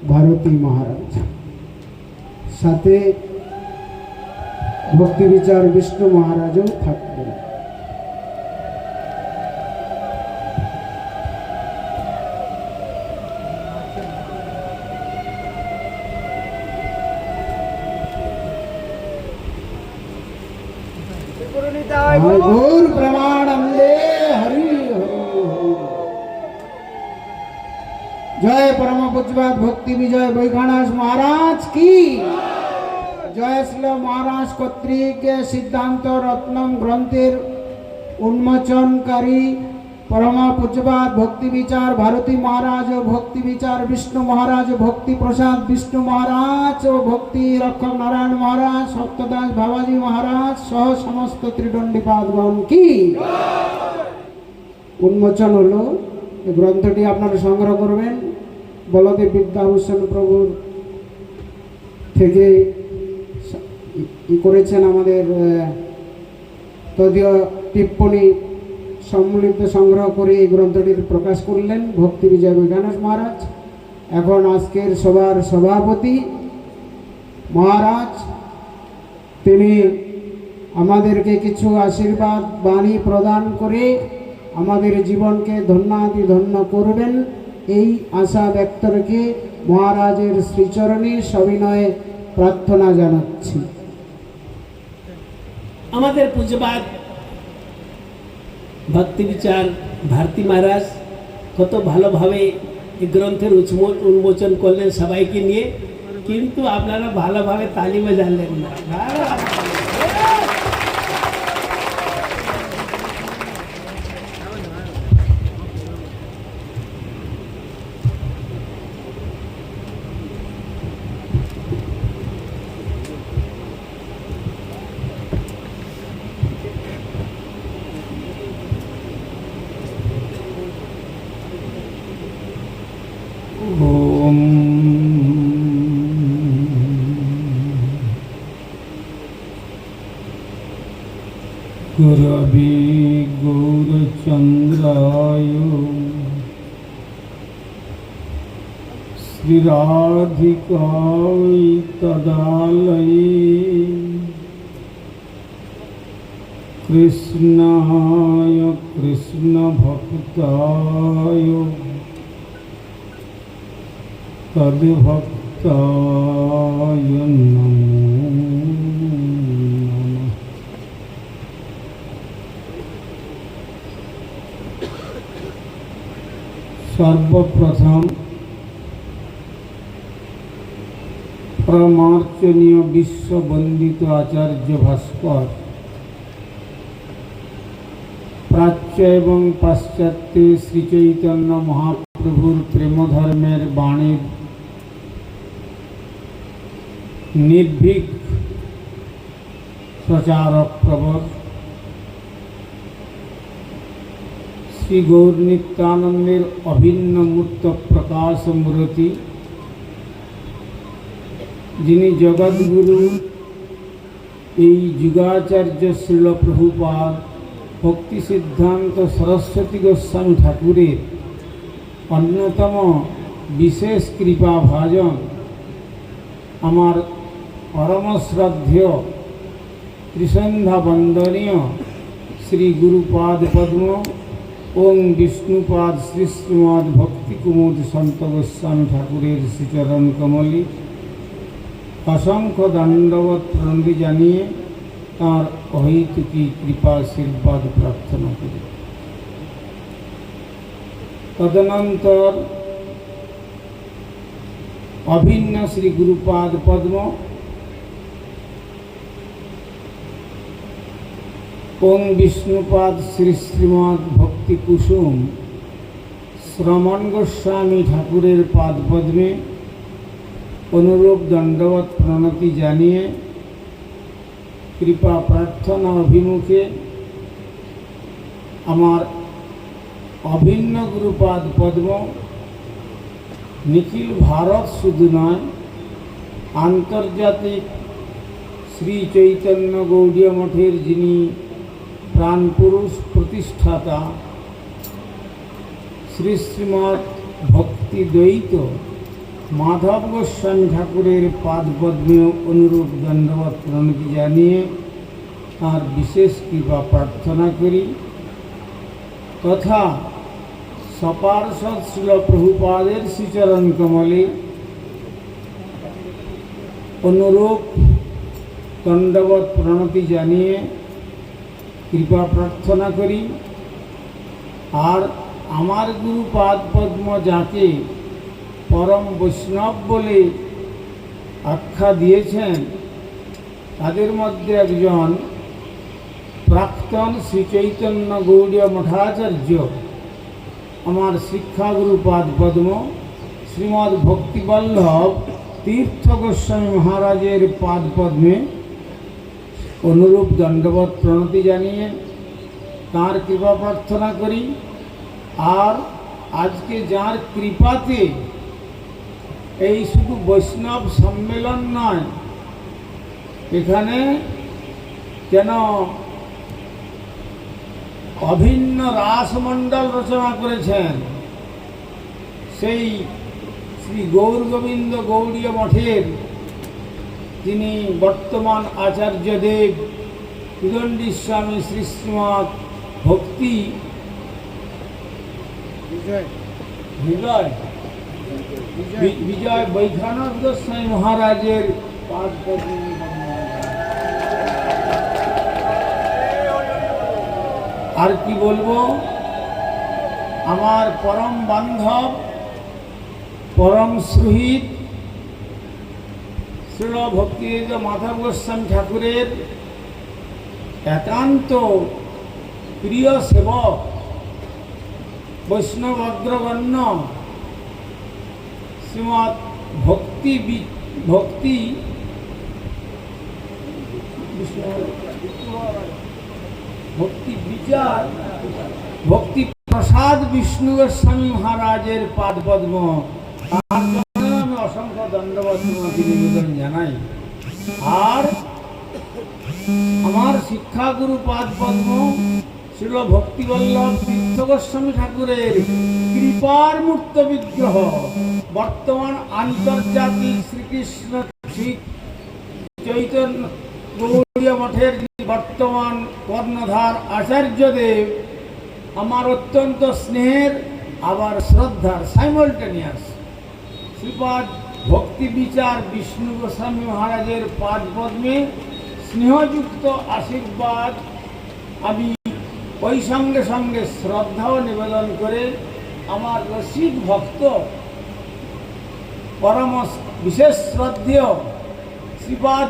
भारती महाराज, साथे भक्ति विचार विष्णु महाराजও থাকবেন। गौर प्रमानंदे हरि जय परम पूज्यपाद भक्ति विजय वैखानस महाराज की जय। श्री महाराज कর্তৃক सिद्धांत रत्नम ग्रंथेर उन्मोचनकारी परम पूज्यपाद भक्ति विचार भारती महाराज और भक्ति विचार विष्णु महाराज, भक्ति प्रसाद विष्णु महाराज और भक्ति रक्षक नारायण महाराज, सप्तदास बाबाजी महाराज सह समस्त त्रिदंडीपादगण की उन्मोचन हलो। ग्रंथটি আপনারা সংগ্রহ করবেন। বলদেব বিদ্যাভূষণ প্রভুর থেকে করেছেন আমাদের তদীয় টিপ্পনী সম্মিলিত সংগ্রহ করে এই গ্রন্থটির প্রকাশ করলেন ভক্তি বিজয় বৈখানস মহারাজ। এখন আজকের সভার সভাপতি মহারাজ তিনি আমাদেরকে কিছু আশীর্বাদ বাণী প্রদান করে আমাদের জীবনকে ধন্যাদি ধন্য করবেন, এই আশা ব্যক্ত রেখে মহারাজের শ্রীচরণে সবিনয়ে প্রার্থনা জানাচ্ছি। আমাদের পূজ্যপাদ ভক্তি বিচার भारती महाराज কত ভালোভাবে এই গ্রন্থের উন্মোচন করলেন সবাইকে নিয়ে, কিন্তু আপনারা ভালোভাবে তালি বাজালেন না। ওম গুরবে গৌরচন্দ্রায় শ্রীরাধিকায় তদালয়ে কৃষ্ণায় কৃষ্ণ ভক্তায় তদ্ভক্তায় নমো নমঃ। সর্বপ্রথম পরমার্চনীয় বিশ্ববন্দিত আচার্য ভাস্কর প্রাচ্য এবং পাশ্চাত্যে শ্রীচৈতন্য মহাপ্রভুর প্রেমধর্মের বাণীর নির্ভীক প্রচারক প্রবর শ্রী গৌর নিত্যানন্দের অভিন্ন মূর্ত প্রকাশ মূর্তি, যিনি জগদ্গুরু এই যুগাচার্য শ্রীল প্রভুপাদ ভক্তি সিদ্ধান্ত সরস্বতী গোস্বামী ঠাকুরের অন্যতম বিশেষ কৃপা ভাজন, আমার পরম শ্রদ্ধেয় ত্রিসন্ধ্যা বন্দনীয় শ্রী গুরুপাদ পদ্ম ওং বিষ্ণুপাদ শ্রী শ্রীমদ ভক্তি কুমুদ সন্ত গোস্বামী ঠাকুরের শ্রীচরণ কমলি অসংখ্য দণ্ডবত প্রণতি জানিয়ে তাঁর অহৈতুকী কৃপা আশীর্বাদ প্রার্থনা করি। তদনন্তর অভিন্ন শ্রী গুরুপাদ পদ্ম ওং বিষ্ণুপাদ শ্রী শ্রীমদ ভক্তি কুসুম শ্রমণ গোস্বামী ঠাকুরের পাদ পদ্মে অনুরূপ দণ্ডবত প্রণতি জানিয়ে কৃপা প্রার্থনা অভিমুখে আমার অভিন্ন গুরুপাদ পদ্ম নিখিল ভারত শুধু নয়, আন্তর্জাতিক শ্রী চৈতন্য গৌড়ীয় মঠের যিনি প্রাণপুরুষ প্রতিষ্ঠাতা শ্রী শ্রীমৎ ভক্তি দ্বৈত মাধব গোস্বামী ঠাকুরের পাদপদ্মে অনুরূপ দণ্ডবত প্রণতি জানিয়ে তাঁর বিশেষ কৃপা প্রার্থনা করি, তথা সপার্ষদ শ্রীল প্রভুপাদের শ্রীচরণ কমলে অনুরূপ দণ্ডবত প্রণতি জানিয়ে কৃপা প্রার্থনা করি। আর আমার গুরু পাদপদ্ম যাকে পরম বৈষ্ণব বলে আখ্যা দিয়েছেন, তাদের মধ্যে একজন প্রাক্তন শ্রী চৈতন্য গৌড়ীয় মঠাচার্য আমার শিক্ষাগুরু পাদপদ্ম শ্রীমদ্ ভক্তিবল্লভ তীর্থ গোস্বামী মহারাজের পাদপদ্মে অনুরূপ দণ্ডবত প্রণতি জানিয়ে তাঁর কৃপা প্রার্থনা করি। আর আজকে যার কৃপাতে এই শুধু বৈষ্ণব সম্মেলন নয়, এখানে যেন অভিন্ন রাসমণ্ডল রচনা করেছেন সেই শ্রী গৌর গোবিন্দ গৌড়ীয় মঠের যিনি বর্তমান আচার্যদেব উদণ্ডী স্বামী শ্রী শ্রীমৎ ভক্তি বিজয় বৈখানন্দ গোস্বামী মহারাজের পাদপদ্মে আর কি বলবো, আমার পরম বান্ধব পরম সুহৃদ শ্রীল ভক্তিবেদান্ত মাধব গোস্বামী ঠাকুরের একান্ত প্রিয় সেবক বৈষ্ণব অগ্রগণ্য শ্রীমৎ ভক্তি বিচার ভক্তি প্রসাদ বিষ্ণু গোস্বামী মহারাজের পাদপদ্ম তার জন্য আমি অসংখ্য ধন্যবাদ তোমাকে নিবেদন জানাই। আর আমার শিক্ষাগুরু পাদ পদ্ম শ্রীল ভক্তিবল্লভ তীর্থ গোস্বামী ঠাকুরের কৃপার মূর্ত বিগ্রহ বর্তমান আন্তর্জাতিক শ্রীকৃষ্ণ শ্রী চৈতন্য গৌড়ীয় মঠের বর্তমান কর্ণধার আচার্যদেব আমার অত্যন্ত স্নেহের আবার শ্রদ্ধার সাইমultaneous শ্রীপাদ ভক্তি বিচার বিষ্ণু গোস্বামী মহারাজের পাদ পদ্মে স্নেহযুক্ত আশীর্বাদ আমি ওই সঙ্গে সঙ্গে শ্রদ্ধাও নিবেদন করে আমার রসিক ভক্ত পরম বিশেষ শ্রদ্ধেয় শ্রীপাদ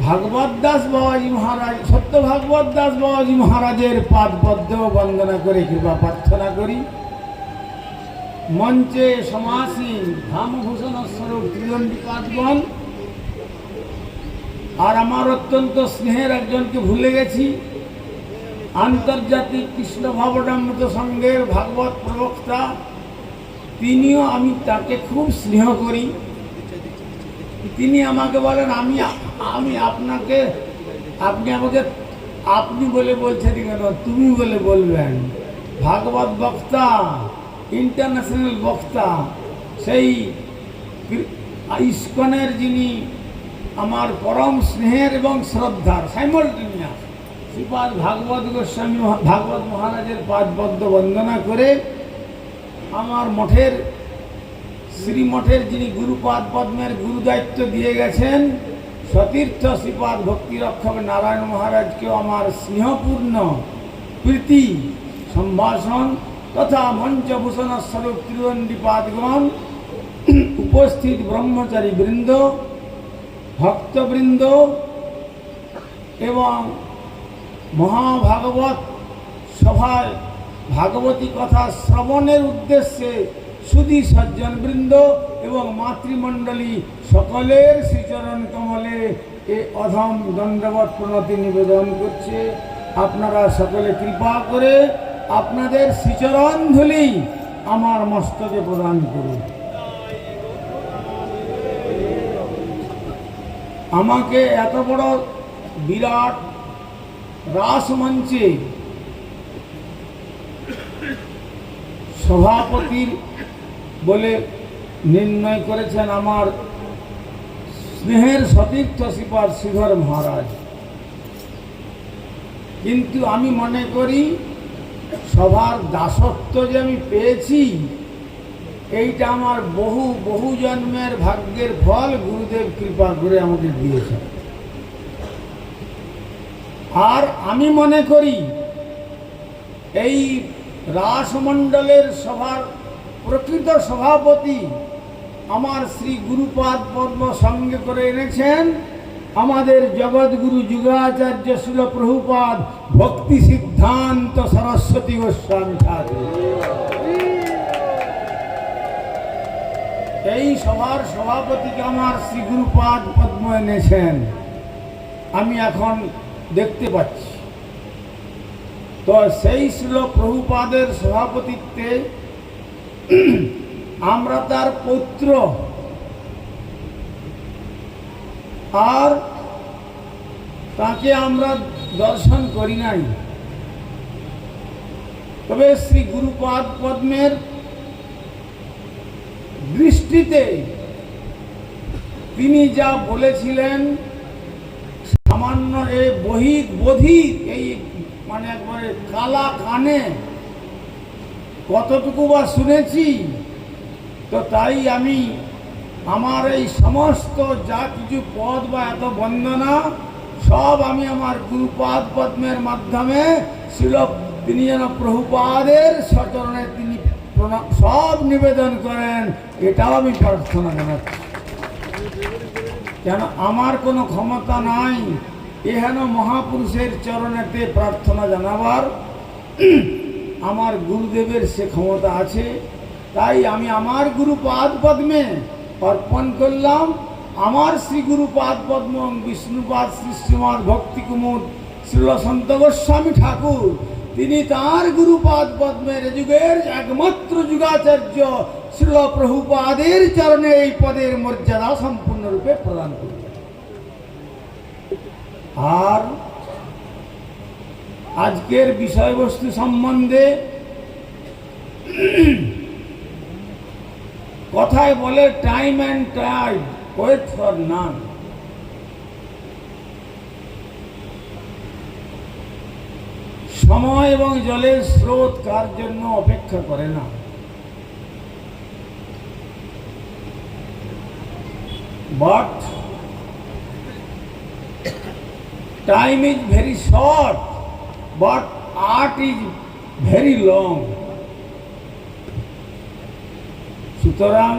ভাগবত দাস বাবাজি মহারাজ সত্য ভাগবত দাস বাবাজি মহারাজের পাদ পদ্ম বন্দনা করে কৃপা প্রার্থনা করি। মঞ্চে সমাসীন ধামভূষণ স্বরূপ ত্রিদণ্ডীপাদগণ আর আমার অত্যন্ত স্নেহের একজনকে ভুলে গেছি, আন্তর্জাতিক কৃষ্ণ ভাবনামৃত সংঘের ভাগবত প্রবক্তা, তিনিও আমি তাকে খুব স্নেহ করি। তিনি আমাকে বলেন আমি আপনাকে আপনি আমাকে আপনি বলে বলছেন কেন, তুমি বলে বলবেন। ভাগবত বক্তা, ইন্টারন্যাশনাল বক্তা, সেই ইস্কনের যিনি আমার পরম স্নেহের এবং শ্রদ্ধার সাইমultaneous শ্রীপাদ ভাগবত গোস্বামী ভাগবত মহারাজের পাদপদ্ম বন্দনা করে আমার মঠের শ্রীমঠের যিনি গুরুপাদ পদ্মের গুরু দায়িত্ব দিয়ে গেছেন সতীর্থ শ্রীপাদ ভক্তি রক্ষক নারায়ণ মহারাজকেও আমার স্নেহপূর্ণ প্রীতি সম্ভাষণ তথা মঞ্চভূষণ স্বরূপ ত্রিদণ্ডীপাদগণ, উপস্থিত ব্রহ্মচারী বৃন্দ, ভক্তবৃন্দ এবং মহাভাগবত সভায় ভাগবতী কথা শ্রবণের উদ্দেশ্যে সুধী সজ্জনবৃন্দ এবং মাতৃমণ্ডলী সকলের শ্রীচরণ কমলে এ অধম দণ্ডবত প্রণতি নিবেদন করছে। আপনারা সকলে কৃপা করে আপনাদের শ্রীচরণ ধুলি আমার মস্তকে প্রদান করুন। আমাকে এত বড় বিরাট রাসমঞ্চে সভাপতির বলে নির্ণয় করেছেন আমার স্নেহের সতীর্থ শ্রীপাদ শ্রীধর মহারাজ। কিন্তু আমি মনে করি সভার দাসত্ব যে আমি পেয়েছি এইটা আমার বহু বহু জন্মের ভাগ্যের ফল গুরুদেব কৃপা করে আমাকে দিয়েছেন। আর আমি মনে করি এই রাসমণ্ডলের সভার প্রকৃত সভাপতি আমার শ্রী গুরুপাদ পদ্ম সঙ্গে করে এনেছেন আমাদের জগৎগুরু যুগাচার্য শিল প্রভুপাদ ভক্তি সিদ্ধান্ত সরস্বতী গোস্বামী ঠাকুর। এই সভার সভাপতিকে আমার শ্রী গুরুপাদ পদ্ম এনেছেন, আমি এখন দেখতে পাচ্ছি। তো সেই শিল প্রভুপাদের সভাপতিত্বে আমরা তার পৌত্র, আর তাকে আমরা দর্শন করি নাই। তবে শ্রী গুরুপাদ পদ্মের দৃষ্টিতে তিনি যা বলেছিলেন সামান্য এই বধির এই মানে একবারে কালা কানে কতটুকু বা শুনেছি। তো তাই আমি আমার এই সমস্ত যা কিছু পদ বা এত বন্দনা সব আমি আমার গুরুপাদ পদ্মের মাধ্যমে তিনি যেন প্রভুপাদের সচরণে তিনি সব নিবেদন করেন, এটাও আমি প্রার্থনা জানাচ্ছি। কেন আমার কোনো ক্ষমতা নাই এহেন মহাপুরুষের চরণেতে প্রার্থনা জানাবার, আমার গুরুদেবের সে ক্ষমতা আছে। তাই আমি আমার গুরুপাদ পদ্মে অর্পণ করলাম আমার শ্রী গুরুপাদ পদ্ম বিষ্ণুপাদ শ্রী শ্রীমৎ ভক্তি কুমুদ শ্রীল সন্ত গোস্বামী ঠাকুর তিনি তার গুরুপাদ পদ্মের যুগের একমাত্র যুগাচার্য শ্রীল প্রভুপাদের চরণে এই পদের মর্যাদা সম্পূর্ণরূপে প্রদান করলেন। আর আজকের বিষয়বস্তু সম্বন্ধে কথায় বলে time and tide wait for none. সময় এবং জলের স্রোত কার জন্য অপেক্ষা করে না। But time is very short, but art is very long. সুতরাং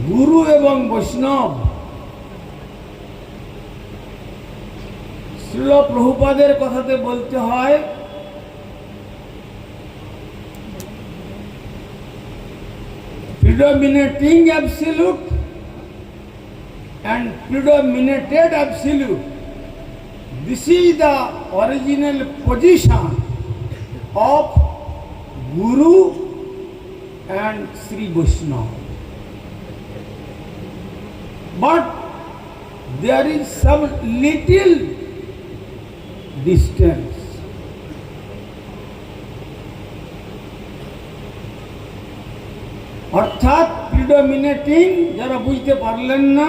গুরু এবং বৈষ্ণব শ্রীল প্রভুপাদের কথাতে বলতে হয় predominating absolute and predominated absolute. This is the original position of Guru and Sri Vaishnava. But there is some little distance. অর্থাৎ প্রিডমিনেটিং যারা বুঝতে পারলেন না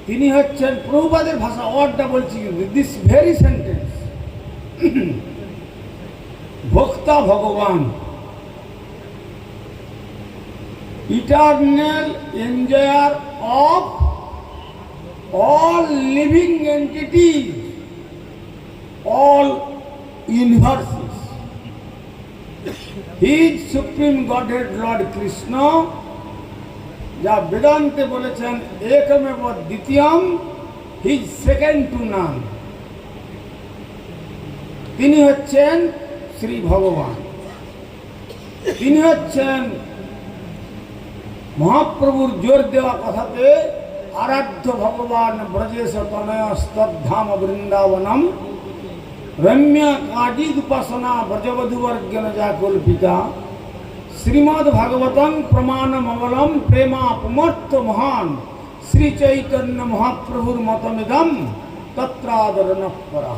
তিনি হচ্ছেন প্রভুপাদের ভাষা, ওয়ার্ডটা বলছি কিন্তু দিস ভেরি সেন্টেন্স, ভোক্তা ভগবান, eternal enjoyer of all living entities, all universes. He is Supreme Godhead Lord Krishna, যা বেদান্তে বলেছেন একমেব দ্বিতীয়ম, he is second to none. তিনি হচ্ছেন শ্রী ভগবান, তিনি হচ্ছেন মহাপ্রভুর জোর দেওয়া কথাতে আরাধ্য ভগবান ব্রজেশ তনয় স্তদ্ধাম বৃন্দাবনম রম্য কাজিদ উপাসনা ব্রজবধূবর্গণ যা কল্পিতা শ্রীমদ্ ভাগবতং প্রমাণমবলম প্রেমাপমর্থ মহান শ্রী চৈতন্য মহাপ্রভুর মতমিদম তত্রাদরণ করা।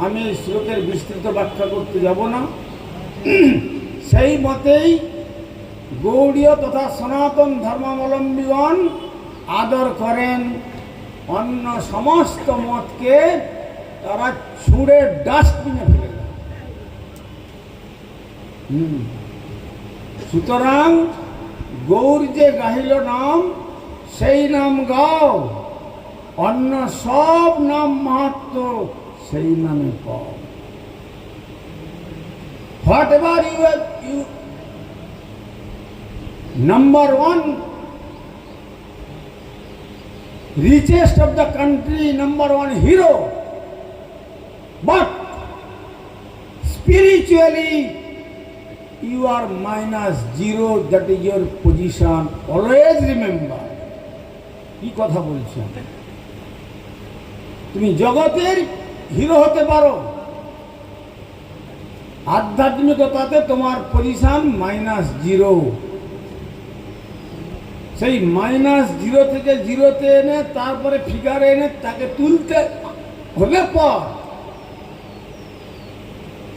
আমি এই শ্লোকের বিস্তৃত ব্যাখ্যা করতে যাব না। সেই মতেই গৌড়ীয় তথা সনাতন ধর্মাবলম্বীগণ আদর করেন, অন্য সমস্ত মতকে তারা ছুঁড়ে ডাস্টবিনে ফেলে দেন। সুতরাং গৌর যে গাহিল নাম সেই নাম গাও, অন্য সব নাম মাহাত্ম সেই নামে পাও। Whatever you number one richest of the country, number one hero, but spiritually you are -0, that is your position, always remember। কি কথা বলছেন? তুমি জগতের হিরো হতে পারো, আধ্যাত্মিকতাতে তোমার পজিশন -0। সেই -0 থেকে 0-তে এনে তারপরে ফিগারে এনে তাকে তুলতে হলে পর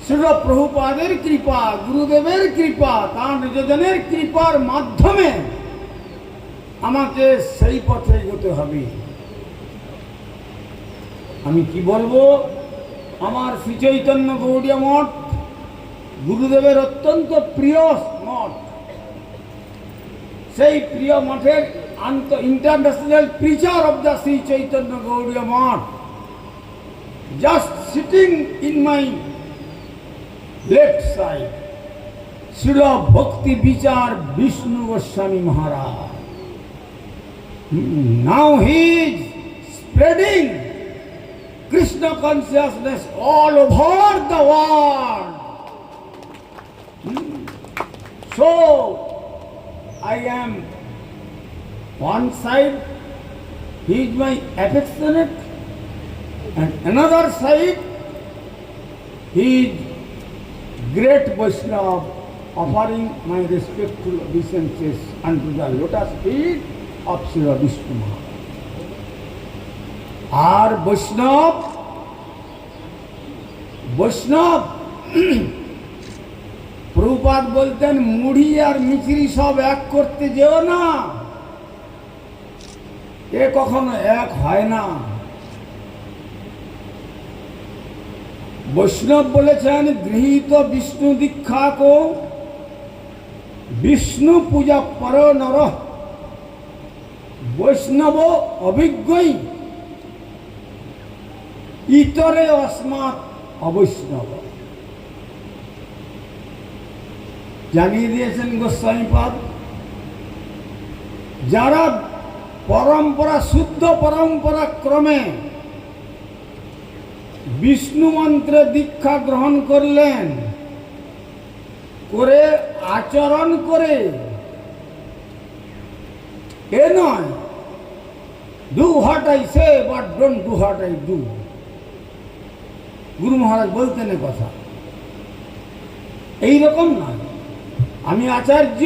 শ্রীল প্রভুপাদের কৃপা, গুরুদেবের কৃপা, তার নিজজনের কৃপার মাধ্যমে আমাকে সেই পথে এগোতে হবে। আমি কি বলবো, আমার শ্রী চৈতন্য গৌড়ীয় মঠ গুরুদেবের অত্যন্ত প্রিয় মঠ। সেই প্রিয় মঠের international preacher of the Shri Chaitanya Gaudiya Math, just sitting in my left side, Srila Bhakti Bichar Vishnu Goswami Maharaj. Now he is spreading Krishna consciousness all over the world. So I am one side, he is my affectionate and another side he is great Vaishnava, offering my respectful obeisances unto the lotus feet of Sri Vishnu Maharaj. আর বৈষ্ণব প্রভুপাদ বলতেন মুড়ি আর মিচড়ি সব এক করতে যেও না, এ কখনো এক হয় না। বৈষ্ণব বলেছেন গৃহীত বিষ্ণু দীক্ষা কো বিষ্ণু পূজা পর নর, বৈষ্ণব অভিজ্ঞই ইতরে অস্মাৎ অবৈষ্ণব। জানিয়ে দিয়েছেন গোস্বামীপাদ, যারা পরম্পরা শুদ্ধ পরম্পরা ক্রমে বিষ্ণু মন্ত্রে দীক্ষা গ্রহণ করলেন, করে আচরণ করে, এ নয় do what I say but don't do what I do. গুরু মহারাজ বলতেন এ কথা, এইরকম নয় আমি আচার্য,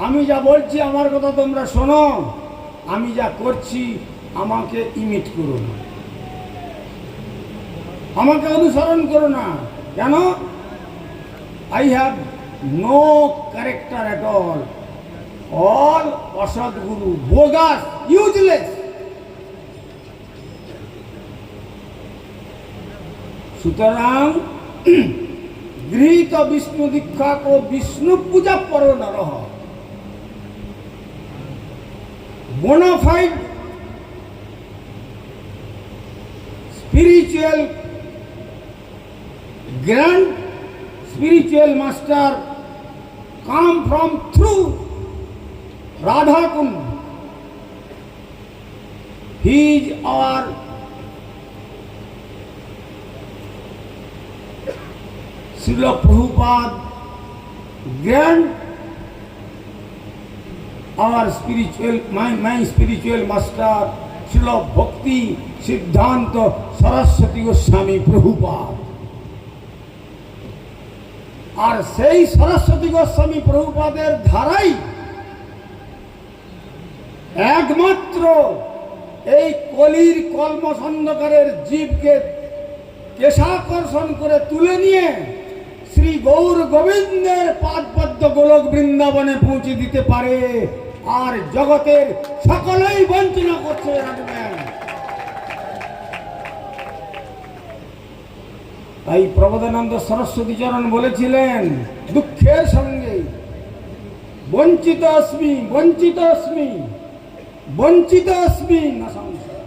আমি যা বলছি আমার কথা তোমরা শোনো, আমি যা করছি আমাকে ইমিট করো না, আমাকে অনুসরণ করো না। কেন? I have no character at all অসৎ গুরু, বোগাস, ইউজলেস। সুতরাং গৃহীত বিষ্ণু দীক্ষা কো বিষ্ণু পূজা পর নরহ, bona fide spiritual grand spiritual master come from through Radha Kund. He is our Srila Prabhupada grand, our spiritual my spiritual master Srila Bhakti Siddhanta Saraswati Goswami Prabhupada। আর সেই সরস্বতী গোস্বামী প্রভুপাদের ধারাই একমাত্র এই কলির কলমশ অন্ধকারের জীবকে কেশাকর্ষণ করে তুলে নিয়ে শ্রী গৌর গোবিন্দের পাদপদ্ম গোলক বৃন্দাবনে পৌঁছে দিতে পারে, আর জগতের সকলেই বঞ্চনা করছে রাখবেন। তাই প্রবোধানন্দ সরস্বতী চরণ বলেছিলেন দুঃখের সঙ্গে, বঞ্চিত অস্মি বঞ্চিত অস্মি বঞ্চিত অস্মি না সংশয়।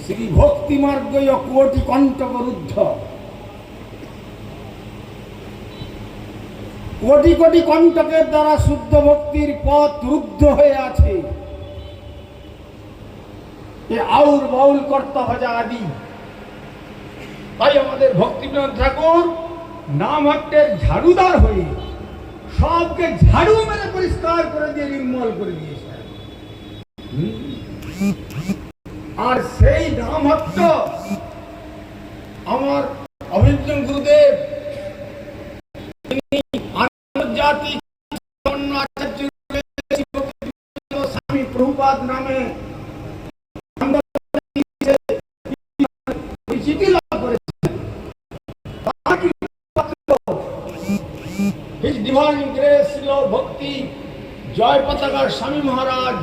শ্রী ভক্তি মার্গ কোটি কণ্টক রুদ্ধ, কোটি কোটি কণ্টকের দ্বারা শুদ্ধ ভক্তির পথ রুদ্ধ হয়ে আছে। এ আউর বাউল কর্তা ভজা আদি। তাই আমাদের ভক্তিবিনোদ ঠাকুর নাম হট্টের ঝাড়ুদার হয়ে সবকে ঝাড়ু মেরে পরিষ্কার করে দিয়ে নির্মল করে দিয়েছেন। আর সেই নাম হট্ট আমার অভিজ্ঞ গুরুদেব আন্তর্জাতিক আচার্য স্বামী প্রভুপাদ নামে ডিভাইন গ্রেস ভক্তি জয় পতাকার স্বামী মহারাজ,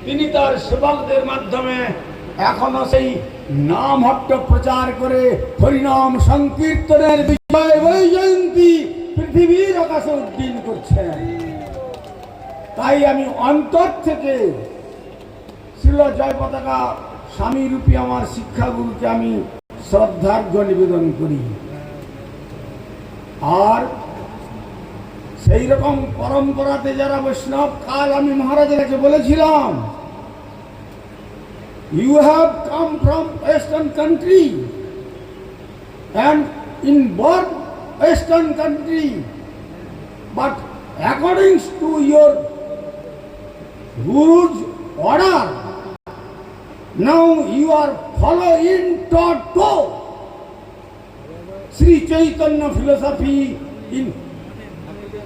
তিনি তার সেবকদের মাধ্যমে এখনো সেই নাম হট্ট প্রচার করে হরিনাম সংকীর্তনের বিজয় বৈজয়ন্তী পৃথিবীর আকাশে উদ্দীন করছেন। তাই আমি অন্তর থেকে শ্রীল জয় পতাকা স্বামী রূপী আমার শিক্ষাগুরুকে আমি শ্রদ্ধার্ঘ্য নিবেদন করি। আর সেই রকম পরম্পরাতে যারা বৈষ্ণব, কাল আমি মহারাজের কাছে বলেছিলাম, you have come from western country and in born western country, but according to your guru's order Now you are following Toto Sri Chaitanya philosophy in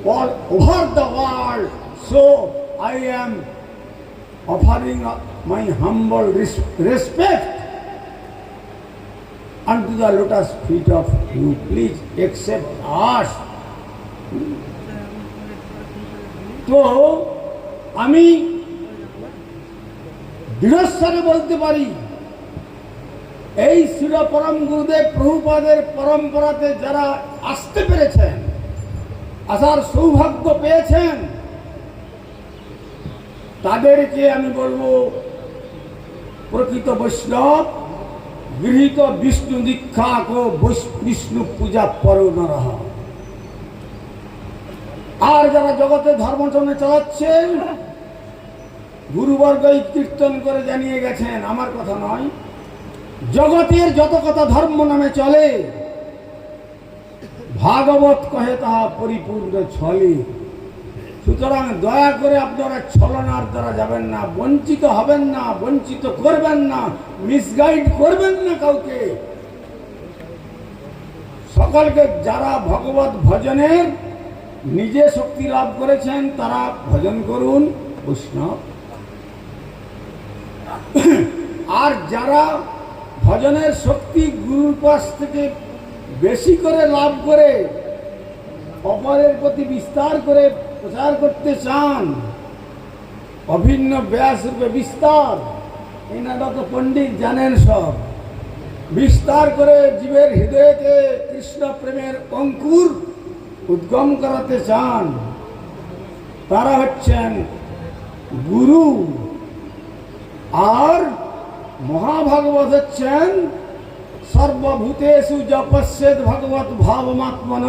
all over the world. So I am offering my humble respect unto the lotus feet of you. Please accept us. তো আমি দৃঢ়স্বরে বলতে পারি, এই শিল পরম গুরুদেব প্রভুপাদের পরম্পরাতে যারা আসতে পেরেছেন, আসার সৌভাগ্য পেয়েছেন, তাদেরকে আমি বলবো প্রকৃত বৈষ্ণব, গৃহীত বিষ্ণু দীক্ষা কো বিষ্ণু পূজা পরো নরহ। আর যারা জগতে ধর্মচর্চা চালাচ্ছেন, গুরুবর্গই কীর্তন করে জানিয়ে গেছেন, আমার কথা নয়, জগতের যত কথা ধর্ম নামে চলে, ভাগবত কহে তাহা পরিপূর্ণ ছলে। সুতরাং দয়া করে আপনারা ছলনার দ্বারা যাবেন না, বঞ্চিত হবেন না, বঞ্চিত করবেন না, মিসগাইড করবেন না কাউকে। সকলকে যারা ভগবত ভজনের নিজে শক্তি লাভ করেছেন তারা ভজন করুন বৈষ্ণব। আর যারা ভজনের শক্তি গুরুর কাছ থেকে বেশি করে লাভ করে অপরের প্রতি বিস্তার করে প্রচার করতে চান, অভিন্ন ব্যাস রূপে বিস্তার, এনারা তো পণ্ডিত জানেন সব, বিস্তার করে জীবের হৃদয়তে কৃষ্ণ প্রেমের অঙ্কুর উদ্গম করাতে চান, তারা হচ্ছেন গুরু। আর মহাভাগবত হচ্ছেন সর্বভূতেষু যপস্যেদ ভগবত ভাবমাত্মন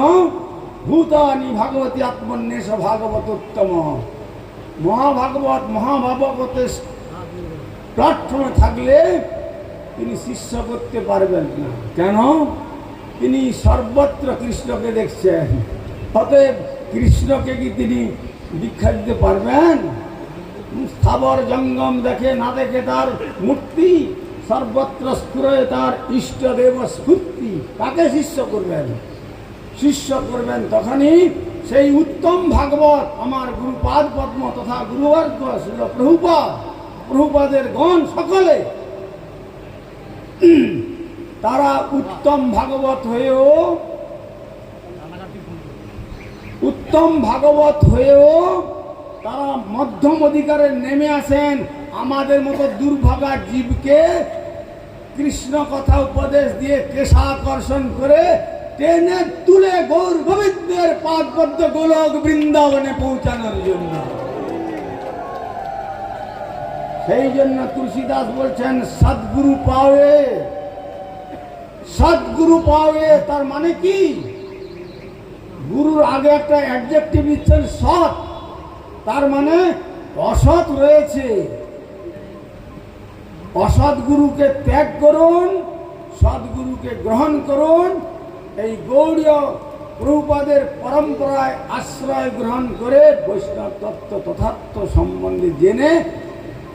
ভূতানি ভাগবতী আত্মন্যেষ ভাগবত উত্তম। মহাভাগবতের প্ল্যাটফর্মে থাকলে তিনি শিষ্য করতে পারবেন না। কেন? তিনি সর্বত্র কৃষ্ণকে দেখছেন, অতএব কৃষ্ণকে কি তিনি দীক্ষা দিতে পারবেন? স্থাবর জঙ্গম দেখে না দেখে তার মূর্তি, সর্বত্র স্ফুরে তার ইষ্টদেব স্ফূর্তি। তাকে শিষ্য করবেন, শিষ্য করবেন তখনই সেই উত্তম ভাগবত আমার গুরুপাদ পদ্ম তথা গুরুবর্গ শ্রীল প্রভুপাদের গণ সকলে তারা উত্তম ভাগবত হয়েও তারা মধ্যম অধিকারে নেমে আসেন। আমাদের মতো দুর্ভাগা জীবকে কৃষ্ণ কথা উপদেশ দিয়ে কেশাকর্ষণ করে টেনে তুলে গৌর গোবিন্দের পাদপদ্ম গোলক বৃন্দাবনে পৌঁছানোর জন্য। সেই জন্য তুলসীদাস বলছেন সদ্গুরু পাওয়ে, সদ্গুরু পাওয়ে। তার মানে কি? গুরুর আগে একটা অ্যাডজেক্টিভ দিচ্ছেন সৎ, তার মানে অসৎ রয়েছে। অসৎ গুরুকে ত্যাগ করুন, সদ্গুরুকে গ্রহণ করুন। এই গৌড়ীয় প্রভুপাদের পরম্পরায় আশ্রয় গ্রহণ করে বৈষ্ণব তত্ত্ব তথার্থ সম্বন্ধে জেনে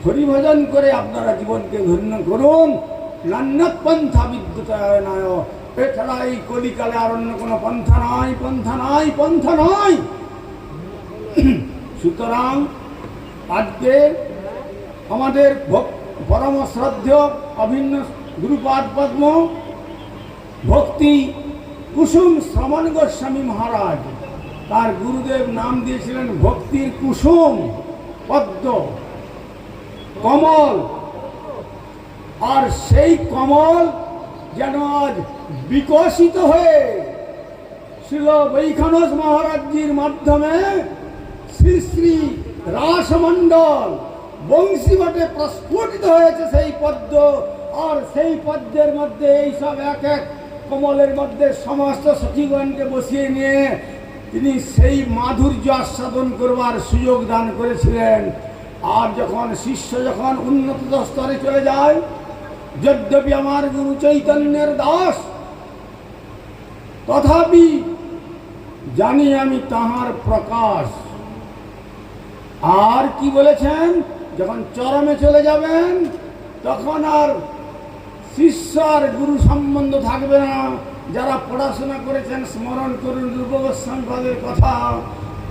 হরিভজন করে আপনারা জীবনকে ধন্য করুন। নান্যৎ পন্থা বিদ্যুতায়নায়, এছাড়া এই কলিকালে আর অন্য কোনো পন্থা নাই, পন্থা নাই, পন্থা নাই। সুতরাং আজকে আমাদের পরম শ্রদ্ধেয় অভিন্ন গুরুপাদ পদ্ম ভক্তি কুসুম শ্রমণ গোস্বামী মহারাজ, তার গুরুদেব নাম দিয়েছিলেন ভক্তির কুসুম পদ্ম, কমল। আর সেই কমল যেন আজ বিকশিত হয়ে ছিল বৈখানস মহারাজজির মাধ্যমে শ্রী শ্রী রাসমণ্ডল বংশীবটে প্রস্ফুটিত হয়েছে সেই পদ্ম। আর সেই পদ্মের মধ্যে এইসব এক এক কমলের মধ্যে সমস্ত সচিবগণকে বসিয়ে নিয়ে তিনি সেই মাধুর্য আস্বাদন করবার সুযোগ দান করেছিলেন। আর যখন শিষ্য যখন উন্নত স্তরে চলে যায়, যদ্যপি আমার গুরু চৈতন্যের দাস, তথাপি জানি আমি তাহার প্রকাশ। আর কি বলেছেন? যখন চরমে চলে যাবেন তখন আর শিষ্য আর গুরু সম্বন্ধ থাকবে না। যারা পড়াশোনা করেছেন স্মরণ করুন রূপ গোস্বামী পাদের কথা।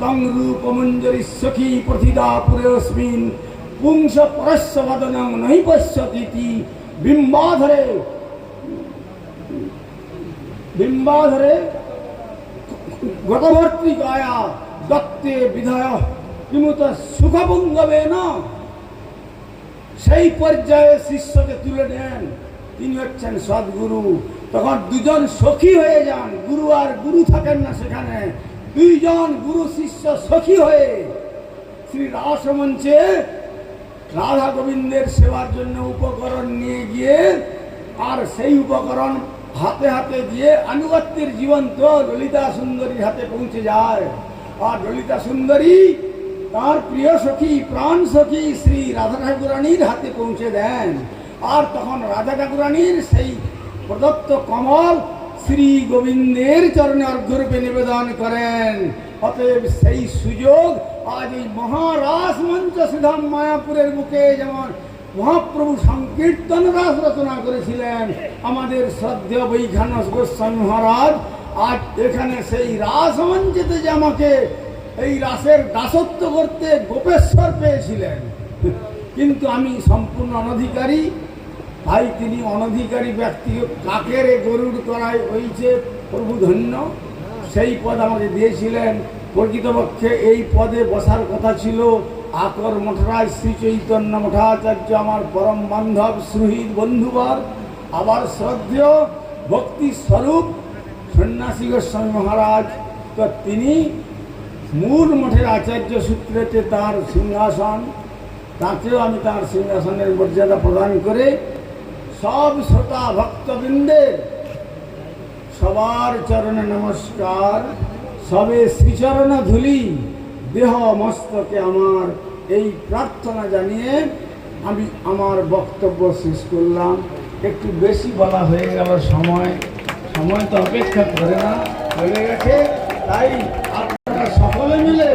তং রূপ মঞ্জরি সখী প্রথিদা পুরেস্মিন পুংস পরস্য বদনং নহি পশ্যতি বিম্বাধরে গতভর্তি গায়া দত্তে বিধায় বিমুত সুখভঙ্গবে না। সেই পর্যায়ে শিষ্যকে তুলে নেন, তিনি হচ্ছেন সদ্গুরু। তখন দুজন সখী হয়ে যান, গুরু আর গুরু থাকেন না সেখানে, দুইজন গুরু শিষ্য সখী হয়ে শ্রী রাসমঞ্চে রাধা গোবিন্দের সেবার জন্য উপকরণ নিয়ে গিয়ে, আর সেই উপকরণ হাতে হাতে দিয়ে আনুগত্যের জীবন্ত ললিতা সুন্দরীর হাতে পৌঁছে যায়। আর ললিতা সুন্দরী তার প্রিয় সখী প্রাণ সখী শ্রী রাধা ঠাকুরানীর হাতে পৌঁছে দেন। আর তখন রাধা ঠাকুরানীর সেই প্রদত্ত কমল শ্রী গোবিন্দের চরণে অর্ঘ্যরূপে নিবেদন করেন। অতএব সেই সুযোগ আজ এই মহারাস মঞ্চ সুধাম মায়াপুরের বুকে যেমন মহাপ্রভু সংকীর্তন রাস রচনা করেছিলেন আমাদের শ্রদ্ধেয় বৈখানস গোস্বামী মহারাজ, আজ এখানে সেই রাস মঞ্চেতে যে আমাকে এই রাসের দাসত্ব করতে গোপেশ্বর পেয়েছিলেন, কিন্তু আমি সম্পূর্ণ অনধিকারী। তাই তিনি অনধিকারী ব্যক্তি কাকের গরুড় করায় হয়েছে প্রভু ধন্য, সেই পদ আমাকে দিয়েছিলেন। প্রকৃতপক্ষে এই পদে বসার কথা ছিল আকর মঠরাজ শ্রী চৈতন্য মঠাচার্য, আমার পরম বান্ধব সুহৃদ বন্ধুবর, আবার শ্রদ্ধেয় ভক্তি স্বরূপ সন্ন্যাসী গোস্বামী মহারাজ। তো তিনি মূল মঠের আচার্য সূত্রেতে তার সিংহাসন, তাকেও আমি তার সিংহাসনের মর্যাদা প্রদান করে সব শ্রোতা ভক্তবৃন্দের সবার চরণে নমস্কার, সবে শ্রীচরণ ধুলি দেহ মস্তকে আমার, এই প্রার্থনা জানিয়ে আমি আমার বক্তব্য শেষ করলাম। একটু বেশি বলা হয়ে গেল, সময় তো অপেক্ষা করে না, চলে গেছে। তাই আপনারা সকলে মিলে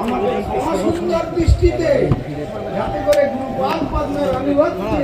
আমাদের সুন্দর দৃষ্টিতে যাতে করে গুরুপাদ পদ্মের আনুগত্যে